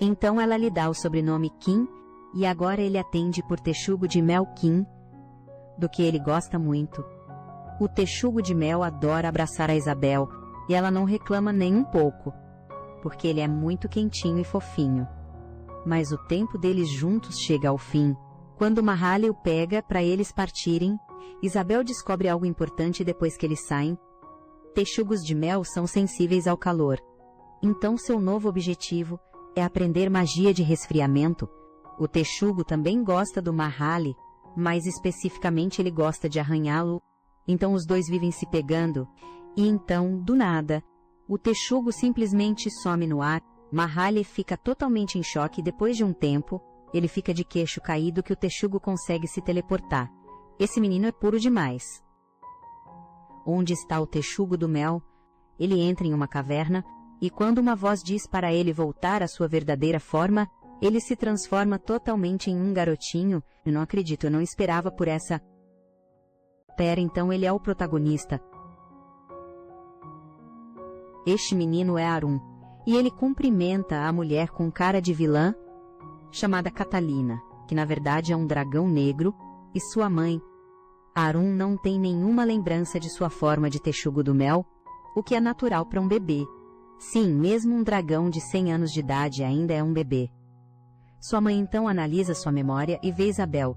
Então ela lhe dá o sobrenome Kim, e agora ele atende por Texugo de Mel Kim, do que ele gosta muito. O Texugo de Mel adora abraçar a Isabel, e ela não reclama nem um pouco, porque ele é muito quentinho e fofinho. Mas o tempo deles juntos chega ao fim. Quando Mahalli o pega para eles partirem, Isabel descobre algo importante depois que eles saem. Texugos de mel são sensíveis ao calor. Então seu novo objetivo é aprender magia de resfriamento. O texugo também gosta do Mahalli, mais especificamente ele gosta de arranhá-lo. Então os dois vivem se pegando, e então, do nada, o texugo simplesmente some no ar. Mahalli fica totalmente em choque e depois de um tempo, ele fica de queixo caído que o texugo consegue se teleportar. Esse menino é puro demais. Onde está o texugo do mel? Ele entra em uma caverna, e quando uma voz diz para ele voltar à sua verdadeira forma, ele se transforma totalmente em um garotinho. Eu não acredito, eu não esperava por essa... Pera, então ele é o protagonista. Este menino é Arum, e ele cumprimenta a mulher com cara de vilã, chamada Catalina, que na verdade é um dragão negro, e sua mãe, Arun não tem nenhuma lembrança de sua forma de texugo do mel, o que é natural para um bebê. Sim, mesmo um dragão de 100 anos de idade ainda é um bebê. Sua mãe então analisa sua memória e vê Isabel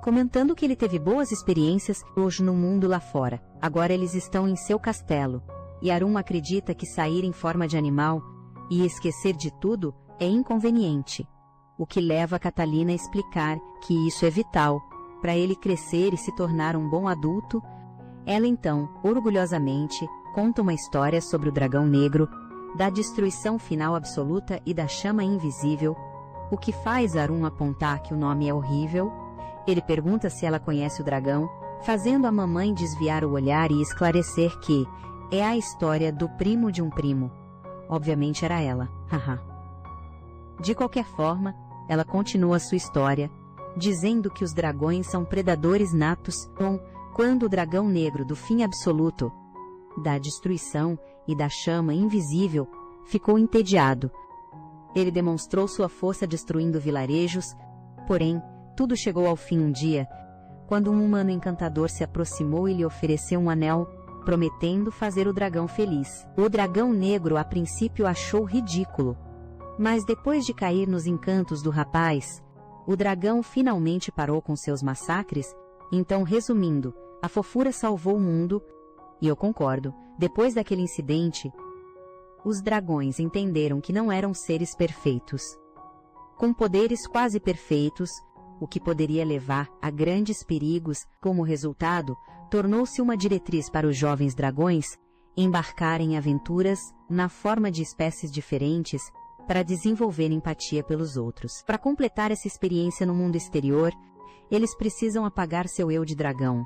comentando que ele teve boas experiências hoje no mundo lá fora. Agora eles estão em seu castelo, e Arun acredita que sair em forma de animal e esquecer de tudo é inconveniente, o que leva Catalina a explicar que isso é vital para ele crescer e se tornar um bom adulto. Ela então, orgulhosamente, conta uma história sobre o dragão negro, da destruição final absoluta e da chama invisível, o que faz Arun apontar que o nome é horrível. Ele pergunta se ela conhece o dragão, fazendo a mamãe desviar o olhar e esclarecer que é a história do primo de um primo. Obviamente era ela, haha. De qualquer forma, ela continua sua história, dizendo que os dragões são predadores natos, quando o dragão negro do fim absoluto, da destruição e da chama invisível, ficou entediado. Ele demonstrou sua força destruindo vilarejos, porém, tudo chegou ao fim um dia, quando um humano encantador se aproximou e lhe ofereceu um anel, prometendo fazer o dragão feliz. O dragão negro a princípio achou ridículo, mas depois de cair nos encantos do rapaz, o dragão finalmente parou com seus massacres. Então, resumindo, a fofura salvou o mundo, e eu concordo, depois daquele incidente, os dragões entenderam que não eram seres perfeitos, com poderes quase perfeitos, o que poderia levar a grandes perigos. Como resultado, tornou-se uma diretriz para os jovens dragões embarcarem em aventuras na forma de espécies diferentes para desenvolver empatia pelos outros. Para completar essa experiência no mundo exterior, eles precisam apagar seu eu de dragão.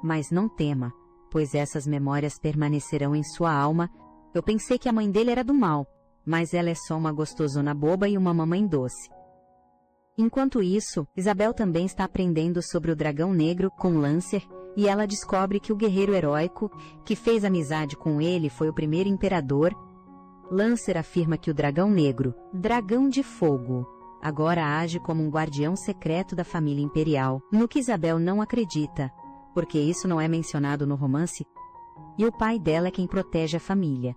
Mas não tema, pois essas memórias permanecerão em sua alma. Eu pensei que a mãe dele era do mal, mas ela é só uma gostosona boba e uma mamãe doce. Enquanto isso, Isabel também está aprendendo sobre o dragão negro com Lancer, e ela descobre que o guerreiro heróico que fez amizade com ele foi o primeiro imperador. Lancer afirma que o dragão negro, dragão de fogo, agora age como um guardião secreto da família imperial, no que Isabel não acredita, porque isso não é mencionado no romance, e o pai dela é quem protege a família.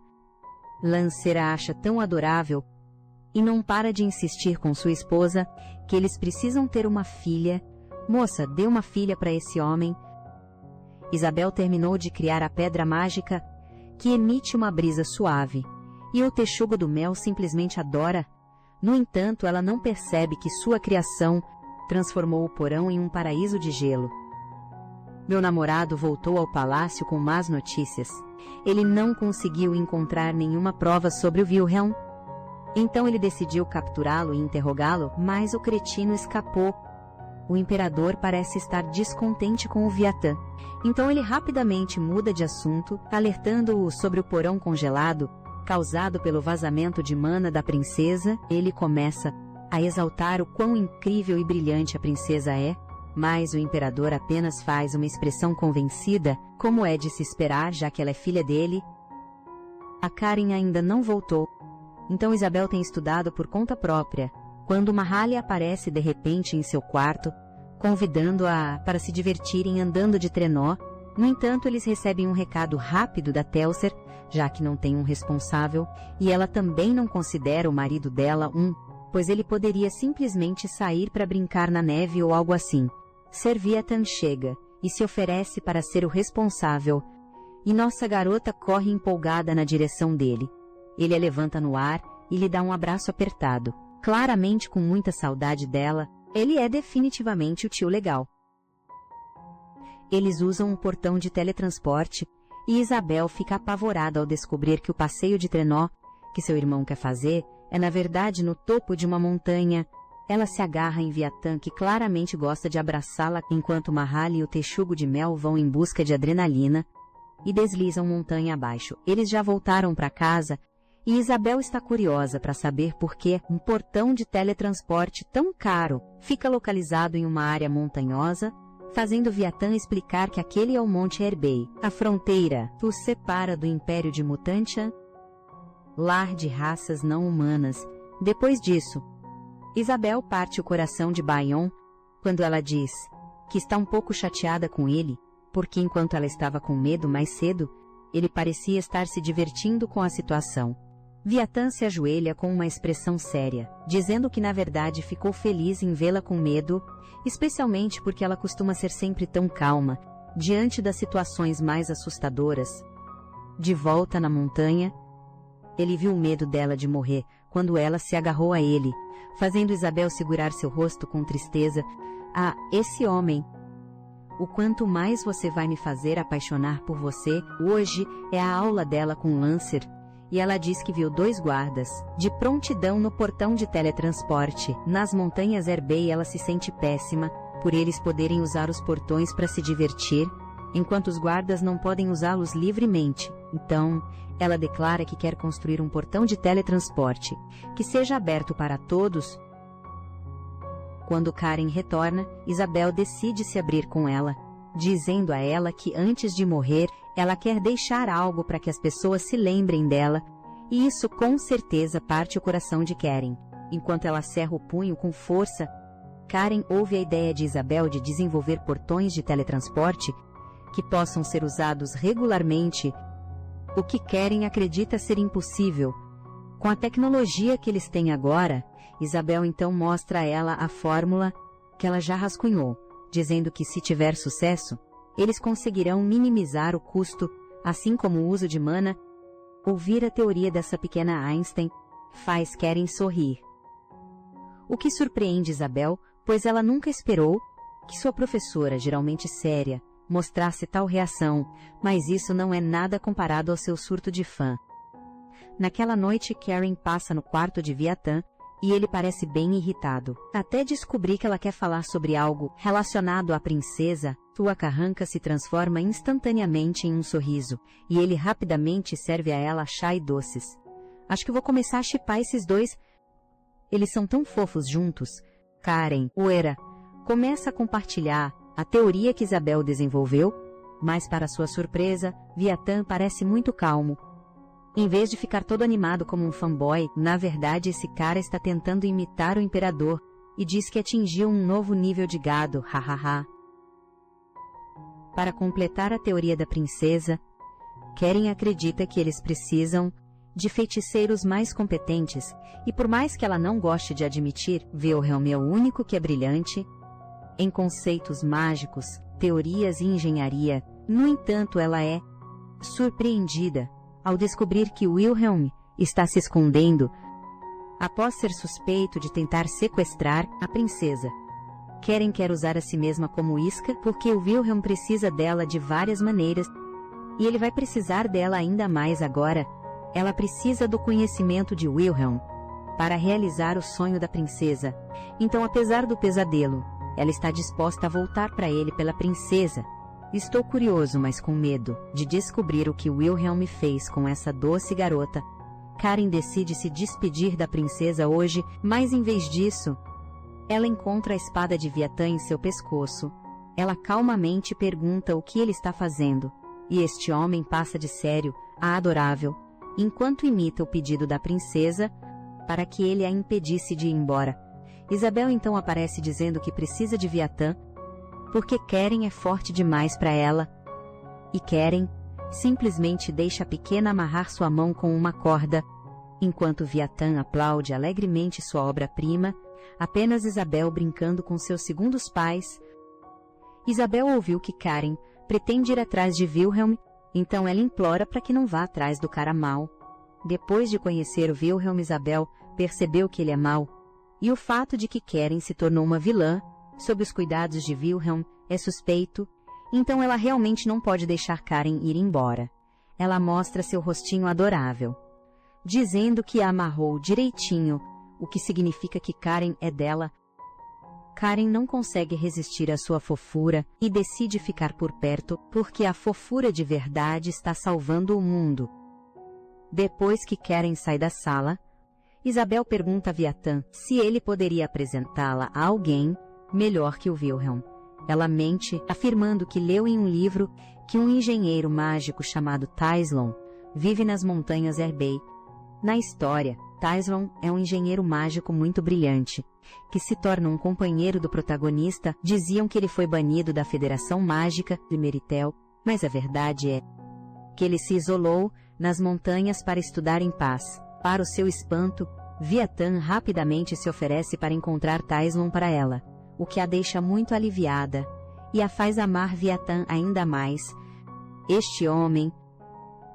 Lancer a acha tão adorável e não para de insistir com sua esposa que eles precisam ter uma filha. Moça, dê uma filha para esse homem. Isabel terminou de criar a pedra mágica que emite uma brisa suave, e o texugo do mel simplesmente adora. No entanto, ela não percebe que sua criação transformou o porão em um paraíso de gelo. Meu namorado voltou ao palácio com más notícias. Ele não conseguiu encontrar nenhuma prova sobre o Wilhelm. Então ele decidiu capturá-lo e interrogá-lo, mas o cretino escapou. O imperador parece estar descontente com o Viatan. Então ele rapidamente muda de assunto, alertando-o sobre o porão congelado, causado pelo vazamento de mana da princesa. Ele começa a exaltar o quão incrível e brilhante a princesa é, mas o imperador apenas faz uma expressão convencida, como é de se esperar, já que ela é filha dele. A Karen ainda não voltou. Então Isabel tem estudado por conta própria, quando Mahalia aparece de repente em seu quarto, convidando-a para se divertirem andando de trenó. No entanto, eles recebem um recado rápido da Telser, já que não tem um responsável, e ela também não considera o marido dela pois ele poderia simplesmente sair para brincar na neve ou algo assim. Serviatan chega e se oferece para ser o responsável, e nossa garota corre empolgada na direção dele. Ele a levanta no ar e lhe dá um abraço apertado. Claramente com muita saudade dela, ele é definitivamente o tio legal. Eles usam um portão de teletransporte, e Isabel fica apavorada ao descobrir que o passeio de trenó, que seu irmão quer fazer, é na verdade no topo de uma montanha. Ela se agarra em Viatan, que claramente gosta de abraçá-la, enquanto Mahalia e o texugo de mel vão em busca de adrenalina, e deslizam montanha abaixo. Eles já voltaram para casa, e Isabel está curiosa para saber por que um portão de teletransporte tão caro fica localizado em uma área montanhosa, fazendo Viatan explicar que aquele é o Monte Erbey, a fronteira que os separa do Império de Mutantia, lar de raças não humanas. Depois disso, Isabel parte o coração de Bayon quando ela diz: que está um pouco chateada com ele, porque enquanto ela estava com medo mais cedo, ele parecia estar se divertindo com a situação. Viatan se ajoelha com uma expressão séria, dizendo que na verdade ficou feliz em vê-la com medo, especialmente porque ela costuma ser sempre tão calma, diante das situações mais assustadoras. De volta na montanha, ele viu o medo dela de morrer quando ela se agarrou a ele, fazendo Isabel segurar seu rosto com tristeza. Ah, esse homem! O quanto mais você vai me fazer apaixonar por você. Hoje é a aula dela com Lancer, e ela diz que viu 2 guardas, de prontidão no portão de teletransporte. Nas montanhas Erbey ela se sente péssima, por eles poderem usar os portões para se divertir, enquanto os guardas não podem usá-los livremente. Então, ela declara que quer construir um portão de teletransporte, que seja aberto para todos. Quando Karen retorna, Isabel decide se abrir com ela, dizendo a ela que antes de morrer, ela quer deixar algo para que as pessoas se lembrem dela, e isso com certeza parte o coração de Karen. Enquanto ela cerra o punho com força, Karen ouve a ideia de Isabel de desenvolver portões de teletransporte que possam ser usados regularmente, o que Karen acredita ser impossível. Com a tecnologia que eles têm agora, Isabel então mostra a ela a fórmula que ela já rascunhou, dizendo que se tiver sucesso, eles conseguirão minimizar o custo, assim como o uso de mana. Ouvir a teoria dessa pequena Einstein faz Karen sorrir. O que surpreende Isabel, pois ela nunca esperou que sua professora, geralmente séria, mostrasse tal reação, mas isso não é nada comparado ao seu surto de fã. Naquela noite, Karen passa no quarto de Viatan, e ele parece bem irritado. Até descobrir que ela quer falar sobre algo relacionado à princesa, sua carranca se transforma instantaneamente em um sorriso, e ele rapidamente serve a ela chá e doces. Acho que vou começar a shippar esses dois. Eles são tão fofos juntos. Karen, Uera, começa a compartilhar a teoria que Isabel desenvolveu, mas para sua surpresa, Viatan parece muito calmo. Em vez de ficar todo animado como um fanboy, na verdade esse cara está tentando imitar o imperador e diz que atingiu um novo nível de gado, hahaha. Para completar a teoria da princesa, Karen acredita que eles precisam de feiticeiros mais competentes, e por mais que ela não goste de admitir, Wilhelm é o único que é brilhante em conceitos mágicos, teorias e engenharia. No entanto, ela é surpreendida ao descobrir que Wilhelm está se escondendo após ser suspeito de tentar sequestrar a princesa. Karen quer usar a si mesma como isca porque o Wilhelm precisa dela de várias maneiras, e ele vai precisar dela ainda mais agora. Ela precisa do conhecimento de Wilhelm para realizar o sonho da princesa. Então, apesar do pesadelo, ela está disposta a voltar para ele pela princesa. Estou curioso, mas com medo, de descobrir o que Wilhelm fez com essa doce garota. Karen decide se despedir da princesa hoje, mas em vez disso, ela encontra a espada de Viatan em seu pescoço. Ela calmamente pergunta o que ele está fazendo, e este homem passa de sério a adorável, enquanto imita o pedido da princesa para que ele a impedisse de ir embora. Isabel então aparece dizendo que precisa de Viatan, porque Karen é forte demais para ela, e Karen simplesmente deixa a pequena amarrar sua mão com uma corda, enquanto Viatan aplaude alegremente sua obra-prima, apenas Isabel brincando com seus segundos pais. Isabel ouviu que Karen pretende ir atrás de Wilhelm, então ela implora para que não vá atrás do cara mau. Depois de conhecer o Wilhelm, Isabel percebeu que ele é mau, e o fato de que Karen se tornou uma vilã, sob os cuidados de Wilhelm, é suspeito, então ela realmente não pode deixar Karen ir embora. Ela mostra seu rostinho adorável, dizendo que a amarrou direitinho, o que significa que Karen é dela. Karen não consegue resistir à sua fofura e decide ficar por perto, porque a fofura de verdade está salvando o mundo. Depois que Karen sai da sala, Isabel pergunta a Viatan se ele poderia apresentá-la a alguém melhor que o Wilhelm. Ela mente, afirmando que leu em um livro que um engenheiro mágico chamado Taislon vive nas montanhas Erbey. Na história, Tyslon é um engenheiro mágico muito brilhante, que se torna um companheiro do protagonista. Diziam que ele foi banido da Federação Mágica de Meritel, mas a verdade é que ele se isolou nas montanhas para estudar em paz. Para o seu espanto, Viatan rapidamente se oferece para encontrar Tyslon para ela, o que a deixa muito aliviada, e a faz amar Viatan ainda mais. Este homem,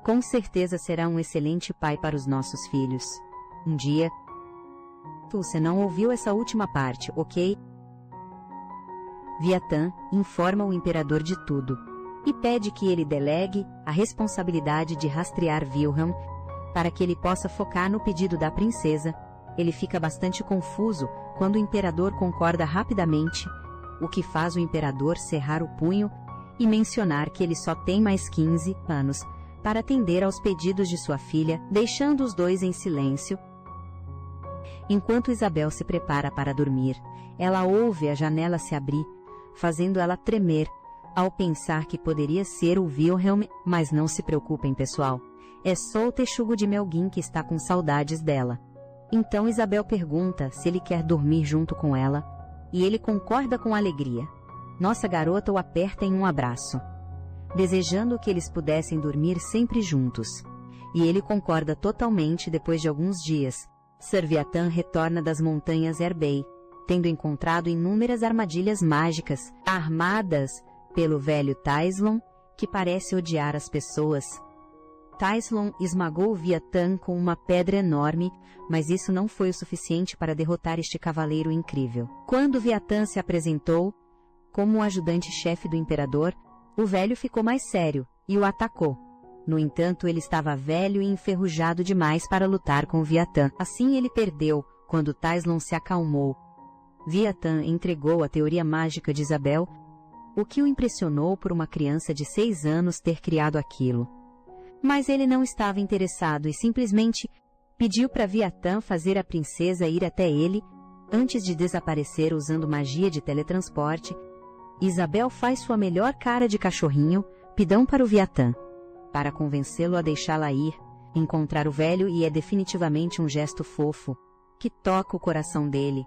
com certeza, será um excelente pai para os nossos filhos. Um dia... Você não ouviu essa última parte, ok? Viatan informa o imperador de tudo, e pede que ele delegue a responsabilidade de rastrear Wilhelm, para que ele possa focar no pedido da princesa. Ele fica bastante confuso quando o imperador concorda rapidamente, o que faz o imperador cerrar o punho e mencionar que ele só tem mais 15 anos para atender aos pedidos de sua filha, deixando os dois em silêncio. Enquanto Isabel se prepara para dormir, ela ouve a janela se abrir, fazendo ela tremer ao pensar que poderia ser o Wilhelm. Mas não se preocupem, pessoal. É só o texugo de Melguin que está com saudades dela. Então Isabel pergunta se ele quer dormir junto com ela, e ele concorda com alegria. Nossa garota o aperta em um abraço, desejando que eles pudessem dormir sempre juntos. E ele concorda totalmente. Depois de alguns dias, Sir Viatan retorna das montanhas Erbay, tendo encontrado inúmeras armadilhas mágicas, armadas pelo velho Tyslon, que parece odiar as pessoas. Tyslon esmagou Viatan com uma pedra enorme, mas isso não foi o suficiente para derrotar este cavaleiro incrível. Quando Viatan se apresentou como o ajudante-chefe do imperador, o velho ficou mais sério e o atacou. No entanto, ele estava velho e enferrujado demais para lutar com Viatan. Assim ele perdeu. Quando Tyslon se acalmou, Viatan entregou a teoria mágica de Isabel, o que o impressionou por uma criança de 6 anos ter criado aquilo. Mas ele não estava interessado e simplesmente pediu para Viatan fazer a princesa ir até ele antes de desaparecer usando magia de teletransporte. Isabel faz sua melhor cara de cachorrinho, pidão para o Viatan, para convencê-lo a deixá-la ir, encontrar o velho, e é definitivamente um gesto fofo, que toca o coração dele.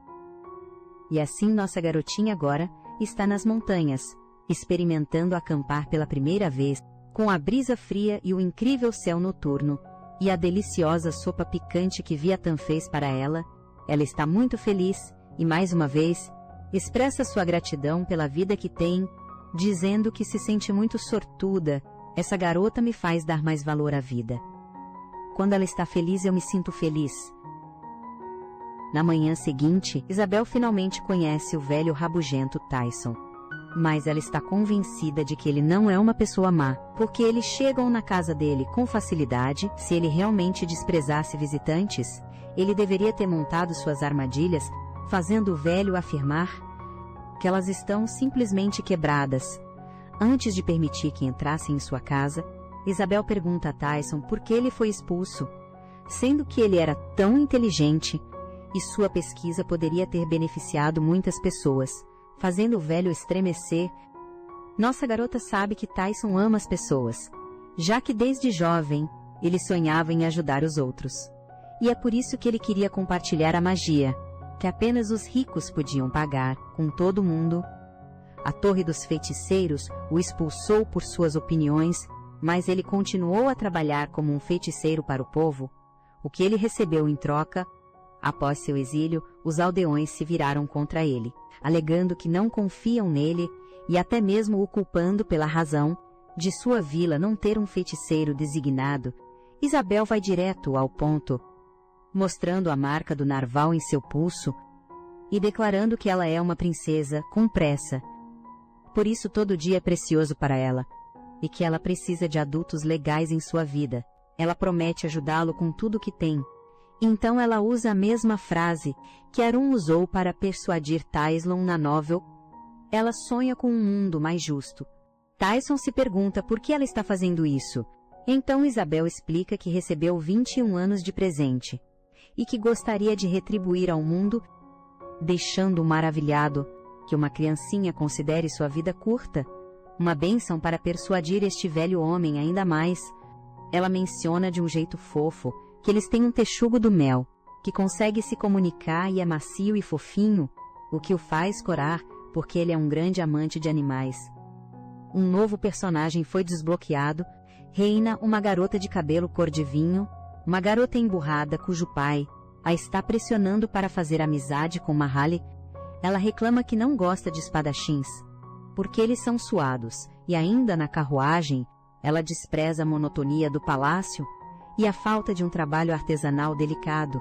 E assim nossa garotinha agora está nas montanhas, experimentando acampar pela primeira vez, com a brisa fria e o incrível céu noturno, e a deliciosa sopa picante que Viatan fez para ela. Ela está muito feliz, e mais uma vez, expressa sua gratidão pela vida que tem, dizendo que se sente muito sortuda. Essa garota me faz dar mais valor à vida. Quando ela está feliz, eu me sinto feliz. Na manhã seguinte, Isabel finalmente conhece o velho rabugento Tyson. Mas ela está convencida de que ele não é uma pessoa má, porque eles chegam na casa dele com facilidade. Se ele realmente desprezasse visitantes, ele deveria ter montado suas armadilhas, fazendo o velho afirmar que elas estão simplesmente quebradas. Antes de permitir que entrassem em sua casa, Isabel pergunta a Tyson por que ele foi expulso, sendo que ele era tão inteligente e sua pesquisa poderia ter beneficiado muitas pessoas, fazendo o velho estremecer. Nossa garota sabe que Tyson ama as pessoas, já que desde jovem ele sonhava em ajudar os outros. E é por isso que ele queria compartilhar a magia, que apenas os ricos podiam pagar, com todo mundo. A Torre dos Feiticeiros o expulsou por suas opiniões, mas ele continuou a trabalhar como um feiticeiro para o povo. O que ele recebeu em troca? Após seu exílio, os aldeões se viraram contra ele, alegando que não confiam nele e até mesmo o culpando pela razão de sua vila não ter um feiticeiro designado. Isabel vai direto ao ponto, mostrando a marca do narval em seu pulso e declarando que ela é uma princesa com pressa. Por isso todo dia é precioso para ela, e que ela precisa de adultos legais em sua vida. Ela promete ajudá-lo com tudo que tem. Então ela usa a mesma frase que Arun usou para persuadir Tyslon na novel. Ela sonha com um mundo mais justo. Tyson se pergunta por que ela está fazendo isso. Então Isabel explica que recebeu 21 anos de presente, e que gostaria de retribuir ao mundo, deixando-o maravilhado que uma criancinha considere sua vida curta, uma bênção para persuadir este velho homem ainda mais. Ela menciona de um jeito fofo que eles têm um texugo do mel, que consegue se comunicar e é macio e fofinho, o que o faz corar, porque ele é um grande amante de animais. Um novo personagem foi desbloqueado, Reina, uma garota de cabelo cor de vinho, uma garota emburrada cujo pai a está pressionando para fazer amizade com Mahaly. Ela reclama que não gosta de espadachins, porque eles são suados, e ainda na carruagem, ela despreza a monotonia do palácio e a falta de um trabalho artesanal delicado.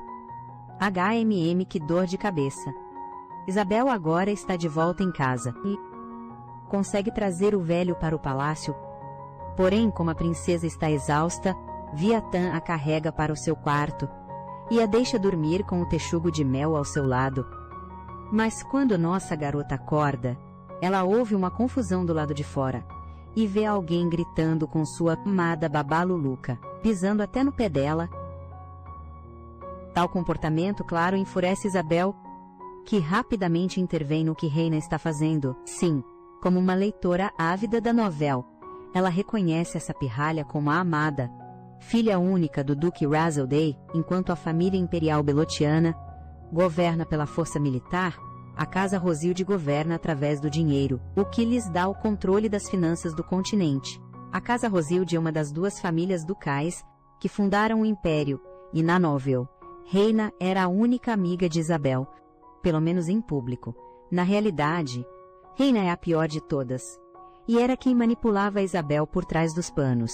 Que dor de cabeça. Isabel agora está de volta em casa e consegue trazer o velho para o palácio. Porém, como a princesa está exausta, Viatan a carrega para o seu quarto e a deixa dormir com o texugo de mel ao seu lado. Mas quando nossa garota acorda, ela ouve uma confusão do lado de fora e vê alguém gritando com sua amada babá Luluca, pisando até no pé dela. Tal comportamento, claro, enfurece Isabel, que rapidamente intervém no que Reina está fazendo. Sim, como uma leitora ávida da novela, ela reconhece essa pirralha como a amada, filha única do Duque Razelday, enquanto a família imperial belotiana governa pela força militar. A Casa Rosilde governa através do dinheiro, o que lhes dá o controle das finanças do continente. A Casa Rosilde é uma das duas famílias ducais que fundaram o Império, e na novela, Reina era a única amiga de Isabel, pelo menos em público. Na realidade, Reina é a pior de todas, e era quem manipulava Isabel por trás dos panos.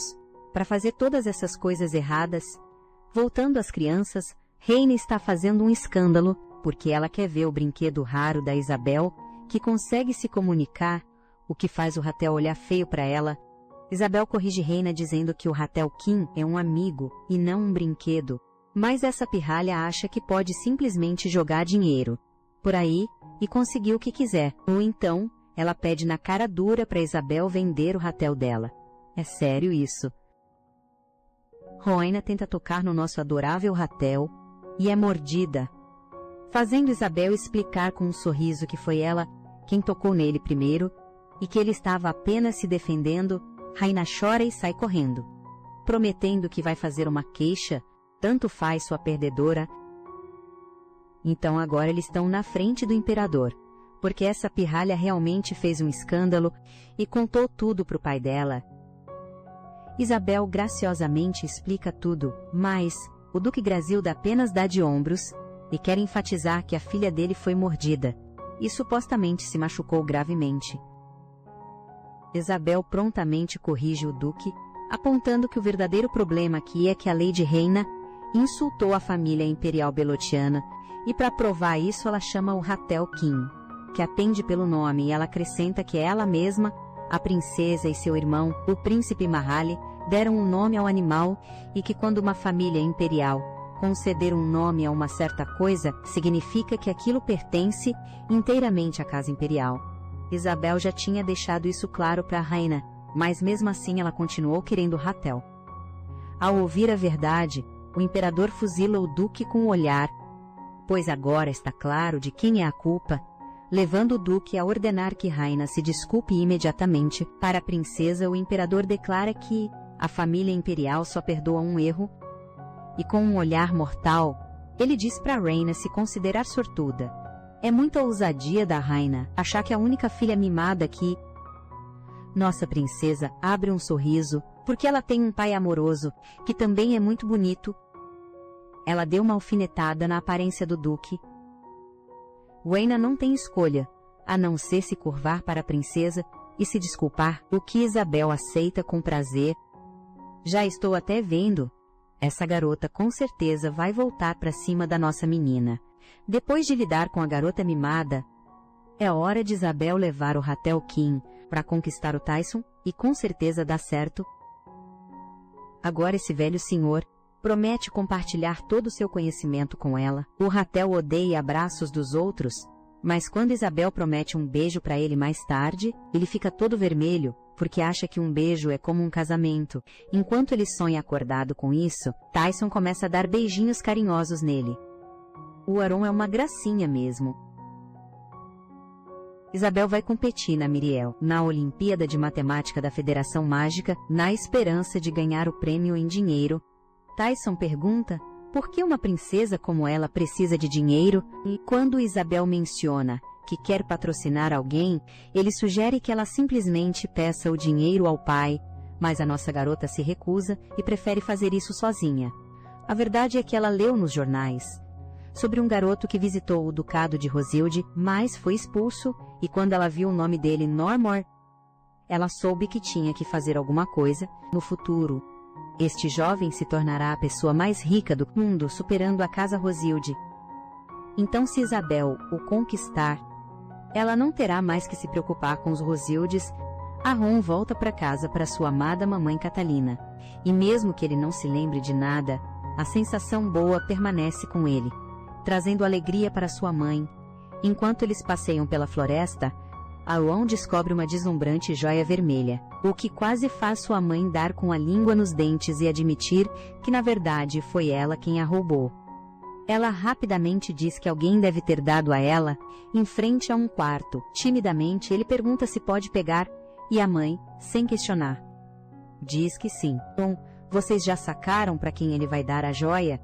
Para fazer todas essas coisas erradas, voltando às crianças, Reina está fazendo um escândalo, porque ela quer ver o brinquedo raro da Isabel, que consegue se comunicar, o que faz o Ratel olhar feio para ela. Isabel corrige Reina dizendo que o Ratel Kim é um amigo e não um brinquedo, mas essa pirralha acha que pode simplesmente jogar dinheiro por aí e conseguir o que quiser. Ou então, ela pede na cara dura para Isabel vender o Ratel dela. É sério isso. Roina tenta tocar no nosso adorável Ratel e é mordida, fazendo Isabel explicar com um sorriso que foi ela quem tocou nele primeiro e que ele estava apenas se defendendo. Raina chora e sai correndo, prometendo que vai fazer uma queixa, tanto faz sua perdedora. Então agora eles estão na frente do imperador, porque essa pirralha realmente fez um escândalo e contou tudo para o pai dela. Isabel graciosamente explica tudo, mas o Duque Grazilda apenas dá de ombros e quer enfatizar que a filha dele foi mordida e supostamente se machucou gravemente. Isabel prontamente corrige o Duque, apontando que o verdadeiro problema aqui é que a Lady Reina insultou a família imperial belotiana, e para provar isso ela chama o Ratel Kim, que atende pelo nome, e ela acrescenta que ela mesma, a princesa e seu irmão, o príncipe Mahaly, deram um nome ao animal e que quando uma família imperial conceder um nome a uma certa coisa, significa que aquilo pertence inteiramente à casa imperial. Isabel já tinha deixado isso claro para a rainha, mas mesmo assim ela continuou querendo Ratel. Ao ouvir a verdade, o imperador fuzila o duque com o olhar, pois agora está claro de quem é a culpa, levando o duque a ordenar que Raina se desculpe imediatamente. Para a princesa, o imperador declara que a família imperial só perdoa um erro, e com um olhar mortal, ele diz para Reina se considerar sortuda. É muita ousadia da Raina achar que a única filha mimada que... Nossa princesa abre um sorriso, porque ela tem um pai amoroso, que também é muito bonito. Ela deu uma alfinetada na aparência do duque. Reina não tem escolha, a não ser se curvar para a princesa e se desculpar, o que Isabel aceita com prazer. Já estou até vendo. Essa garota com certeza vai voltar para cima da nossa menina. Depois de lidar com a garota mimada, é hora de Isabel levar o Ratel Kim para conquistar o Tyson, e com certeza dá certo. Agora esse velho senhor promete compartilhar todo o seu conhecimento com ela. O Ratel odeia abraços dos outros, mas quando Isabel promete um beijo para ele mais tarde, ele fica todo vermelho, porque acha que um beijo é como um casamento. Enquanto ele sonha acordado com isso, Tyson começa a dar beijinhos carinhosos nele. O Aron é uma gracinha mesmo. Isabel vai competir na Miriel, na Olimpíada de Matemática da Federação Mágica, na esperança de ganhar o prêmio em dinheiro. Tyson pergunta Por que uma princesa como ela precisa de dinheiro? E quando Isabel menciona que quer patrocinar alguém, ele sugere que ela simplesmente peça o dinheiro ao pai, mas a nossa garota se recusa e prefere fazer isso sozinha. A verdade é que ela leu nos jornais sobre um garoto que visitou o ducado de Rosilde, mas foi expulso, e quando ela viu o nome dele Normor, ela soube que tinha que fazer alguma coisa. No futuro, este jovem se tornará a pessoa mais rica do mundo, superando a casa Rosilde. Então, se Isabel o conquistar, ela não terá mais que se preocupar com os Rosildes. Ron volta para casa para sua amada mamãe Catalina. E mesmo que ele não se lembre de nada, a sensação boa permanece com ele, trazendo alegria para sua mãe. Enquanto eles passeiam pela floresta, Ron descobre uma deslumbrante joia vermelha, o que quase faz sua mãe dar com a língua nos dentes e admitir que na verdade foi ela quem a roubou. Ela rapidamente diz que alguém deve ter dado a ela, em frente a um quarto. Timidamente ele pergunta se pode pegar, e a mãe, sem questionar, diz que sim. Bom, vocês já sacaram para quem ele vai dar a joia?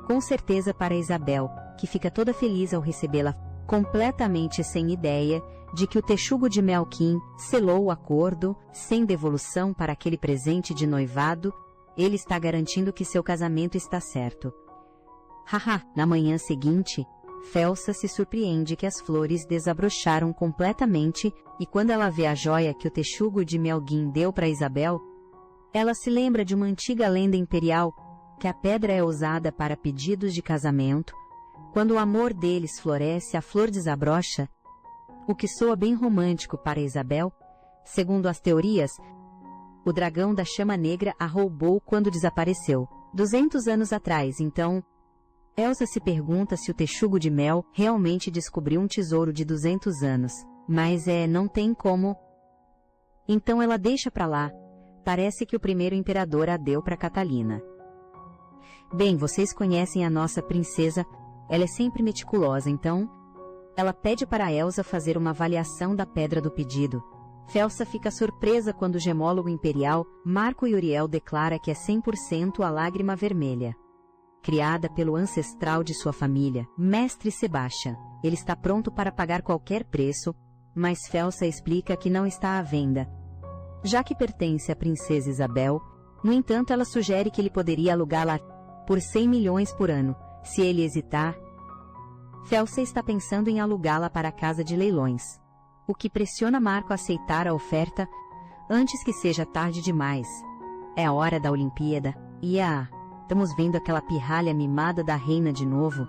Com certeza para Isabel, que fica toda feliz ao recebê-la, completamente sem ideia de que o texugo de Melquim selou o acordo, sem devolução para aquele presente de noivado. Ele está garantindo que seu casamento está certo. Haha, na manhã seguinte, Felsa se surpreende que as flores desabrocharam completamente, e quando ela vê a joia que o texugo de Melguin deu para Isabel, ela se lembra de uma antiga lenda imperial, que a pedra é usada para pedidos de casamento. Quando o amor deles floresce, a flor desabrocha, o que soa bem romântico para Isabel. Segundo as teorias, o dragão da chama negra a roubou quando desapareceu, 200 anos atrás. Então, Elsa se pergunta se o texugo de mel realmente descobriu um tesouro de 200 anos, mas não tem como. Então ela deixa pra lá. Parece que o primeiro imperador a deu para Catalina. Bem, vocês conhecem a nossa princesa, ela é sempre meticulosa, então ela pede para Elsa fazer uma avaliação da pedra do pedido. Felsa fica surpresa quando o gemólogo imperial, Marco Uriel, declara que é 100% a lágrima vermelha, criada pelo ancestral de sua família, Mestre Sebastian. Ele está pronto para pagar qualquer preço, mas Felsa explica que não está à venda, já que pertence à princesa Isabel. No entanto, ela sugere que ele poderia alugá-la por 100 milhões por ano. Se ele hesitar, Felsa está pensando em alugá-la para a casa de leilões, o que pressiona Marco a aceitar a oferta antes que seja tarde demais. É a hora da Olimpíada, e estamos vendo aquela pirralha mimada da reina de novo.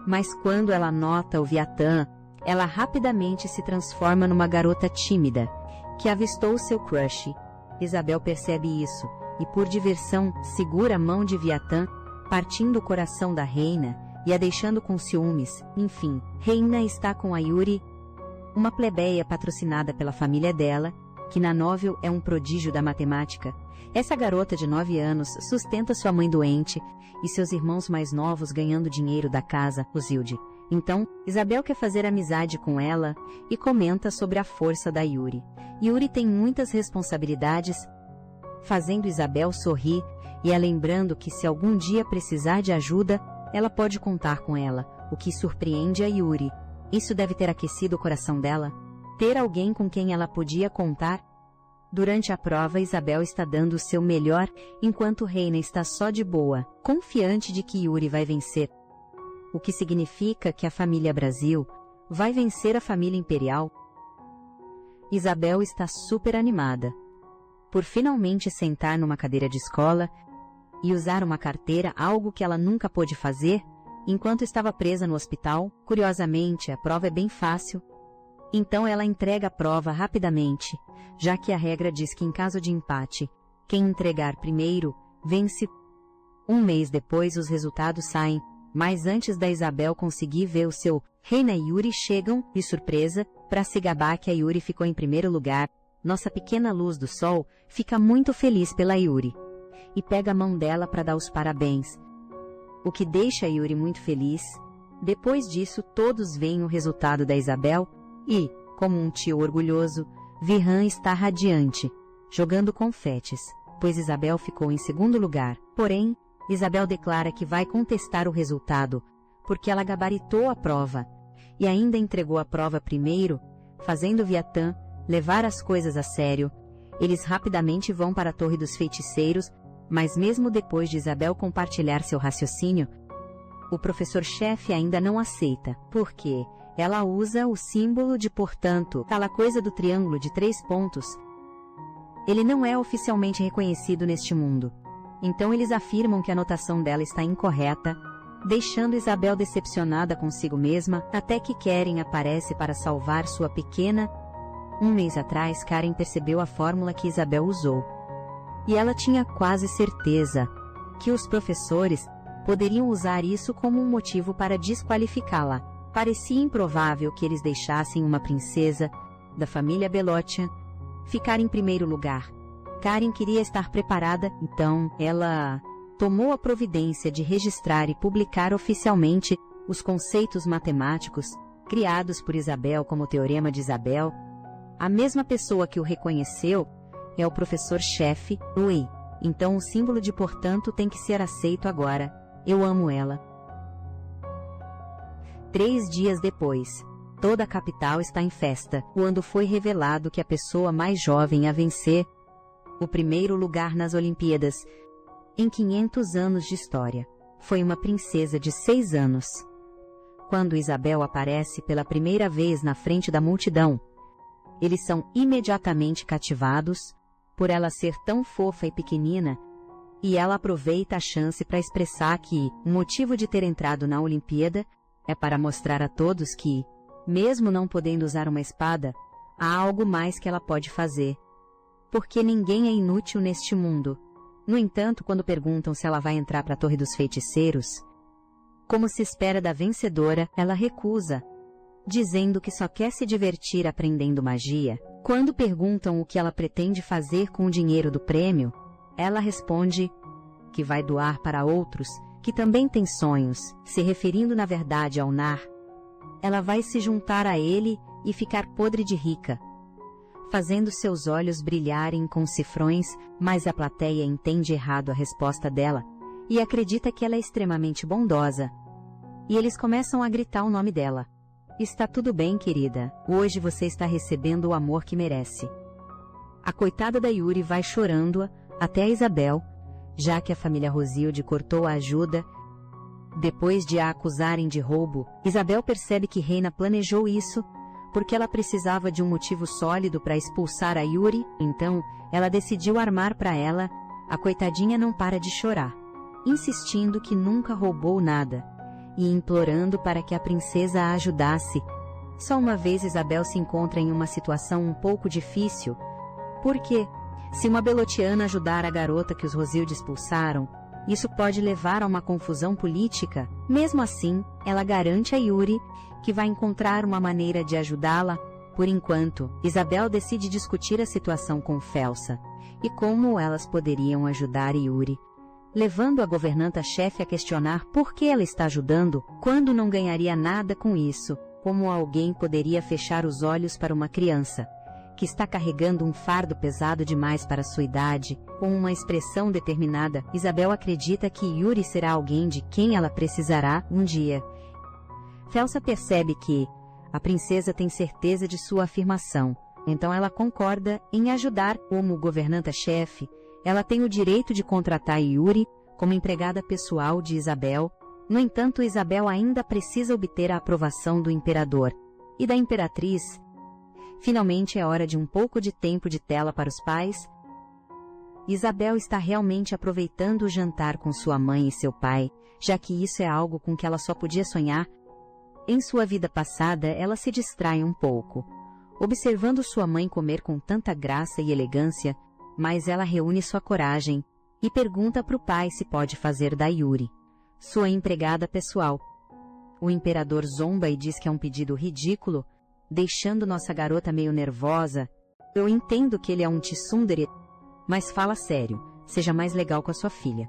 Mas quando ela nota o Viatã, ela rapidamente se transforma numa garota tímida, que avistou seu crush. Isabel percebe isso, e por diversão segura a mão de Viatã, partindo o coração da reina e a deixando com ciúmes. Enfim, Reina está com a Yuri, uma plebeia patrocinada pela família dela, que na novel é um prodígio da matemática. Essa garota de 9 anos sustenta sua mãe doente e seus irmãos mais novos ganhando dinheiro da casa Rosilde. Então, Isabel quer fazer amizade com ela e comenta sobre a força da Yuri. Yuri tem muitas responsabilidades, fazendo Isabel sorrir, e é lembrando que se algum dia precisar de ajuda, ela pode contar com ela, o que surpreende a Yuri. Isso deve ter aquecido o coração dela, ter alguém com quem ela podia contar. Durante a prova, Isabel está dando o seu melhor, enquanto Reina está só de boa, confiante de que Yuri vai vencer. O que significa que a família Brasil vai vencer a família imperial. Isabel está super animada por finalmente sentar numa cadeira de escola e usar uma carteira, algo que ela nunca pôde fazer enquanto estava presa no hospital. Curiosamente, a prova é bem fácil, então ela entrega a prova rapidamente, já que a regra diz que em caso de empate, quem entregar primeiro vence. Um mês depois os resultados saem, mas antes da Isabel conseguir ver o seu, Reina e Yuri chegam, de surpresa, para se gabar que a Yuri ficou em primeiro lugar. Nossa pequena luz do sol fica muito feliz pela Yuri e pega a mão dela para dar os parabéns, o que deixa a Yuri muito feliz. Depois disso, todos veem o resultado da Isabel e, como um tio orgulhoso, Virran está radiante, jogando confetes, pois Isabel ficou em segundo lugar. Porém, Isabel declara que vai contestar o resultado, porque ela gabaritou a prova, e ainda entregou a prova primeiro, fazendo Viatan levar as coisas a sério. Eles rapidamente vão para a Torre dos Feiticeiros, mas mesmo depois de Isabel compartilhar seu raciocínio, o professor-chefe ainda não aceita, porque ela usa o símbolo de portanto, aquela coisa do triângulo de 3 pontos. Ele não é oficialmente reconhecido neste mundo. Então eles afirmam que a notação dela está incorreta, deixando Isabel decepcionada consigo mesma, até que Karen aparece para salvar sua pequena. Um mês atrás, Karen percebeu a fórmula que Isabel usou. E ela tinha quase certeza que os professores poderiam usar isso como um motivo para desqualificá-la. Parecia improvável que eles deixassem uma princesa da família Belotian ficar em primeiro lugar. Karen queria estar preparada, então ela tomou a providência de registrar e publicar oficialmente os conceitos matemáticos criados por Isabel como o Teorema de Isabel. A mesma pessoa que o reconheceu é o professor-chefe, Louis. Então o símbolo de portanto tem que ser aceito agora. Eu amo ela. 3 dias depois, toda a capital está em festa, quando foi revelado que a pessoa mais jovem a vencer o primeiro lugar nas Olimpíadas, em 500 anos de história, foi uma princesa de 6 anos. Quando Isabel aparece pela primeira vez na frente da multidão, eles são imediatamente cativados por ela ser tão fofa e pequenina, e ela aproveita a chance para expressar que o motivo de ter entrado na Olimpíada é para mostrar a todos que, mesmo não podendo usar uma espada, há algo mais que ela pode fazer. Porque ninguém é inútil neste mundo. No entanto, quando perguntam se ela vai entrar para a Torre dos Feiticeiros, como se espera da vencedora, ela recusa, dizendo que só quer se divertir aprendendo magia. Quando perguntam o que ela pretende fazer com o dinheiro do prêmio, ela responde que vai doar para outros que também têm sonhos, se referindo na verdade ao Nar. Ela vai se juntar a ele e ficar podre de rica, fazendo seus olhos brilharem com cifrões, mas a plateia entende errado a resposta dela e acredita que ela é extremamente bondosa. E eles começam a gritar o nome dela. Está tudo bem, querida. Hoje você está recebendo o amor que merece. A coitada da Yuri vai chorando até a Isabel, já que a família Rosilde cortou a ajuda. Depois de a acusarem de roubo, Isabel percebe que Reina planejou isso porque ela precisava de um motivo sólido para expulsar a Yuri, então ela decidiu armar para ela. A coitadinha não para de chorar, insistindo que nunca roubou nada, e implorando para que a princesa a ajudasse. Só uma vez Isabel se encontra em uma situação um pouco difícil, porque, se uma Belotiana ajudar a garota que os Rosilde expulsaram, isso pode levar a uma confusão política. Mesmo assim, ela garante a Yuri que vai encontrar uma maneira de ajudá-la. Por enquanto, Isabel decide discutir a situação com Felsa e como elas poderiam ajudar Yuri, levando a governanta-chefe a questionar por que ela está ajudando quando não ganharia nada com isso, como alguém poderia fechar os olhos para uma criança que está carregando um fardo pesado demais para sua idade. Com uma expressão determinada, Isabel acredita que Yuri será alguém de quem ela precisará um dia. Felsa percebe que a princesa tem certeza de sua afirmação, então ela concorda em ajudar. Como governanta-chefe, ela tem o direito de contratar Yuri como empregada pessoal de Isabel. No entanto, Isabel ainda precisa obter a aprovação do imperador e da imperatriz. Finalmente é hora de um pouco de tempo de tela para os pais. Isabel está realmente aproveitando o jantar com sua mãe e seu pai, já que isso é algo com que ela só podia sonhar. Em sua vida passada, ela se distrai um pouco, observando sua mãe comer com tanta graça e elegância, mas ela reúne sua coragem e pergunta para o pai se pode fazer da Yuri sua empregada pessoal. O imperador zomba e diz que é um pedido ridículo, deixando nossa garota meio nervosa. Eu entendo que ele é um tsundere, mas fala sério, seja mais legal com a sua filha.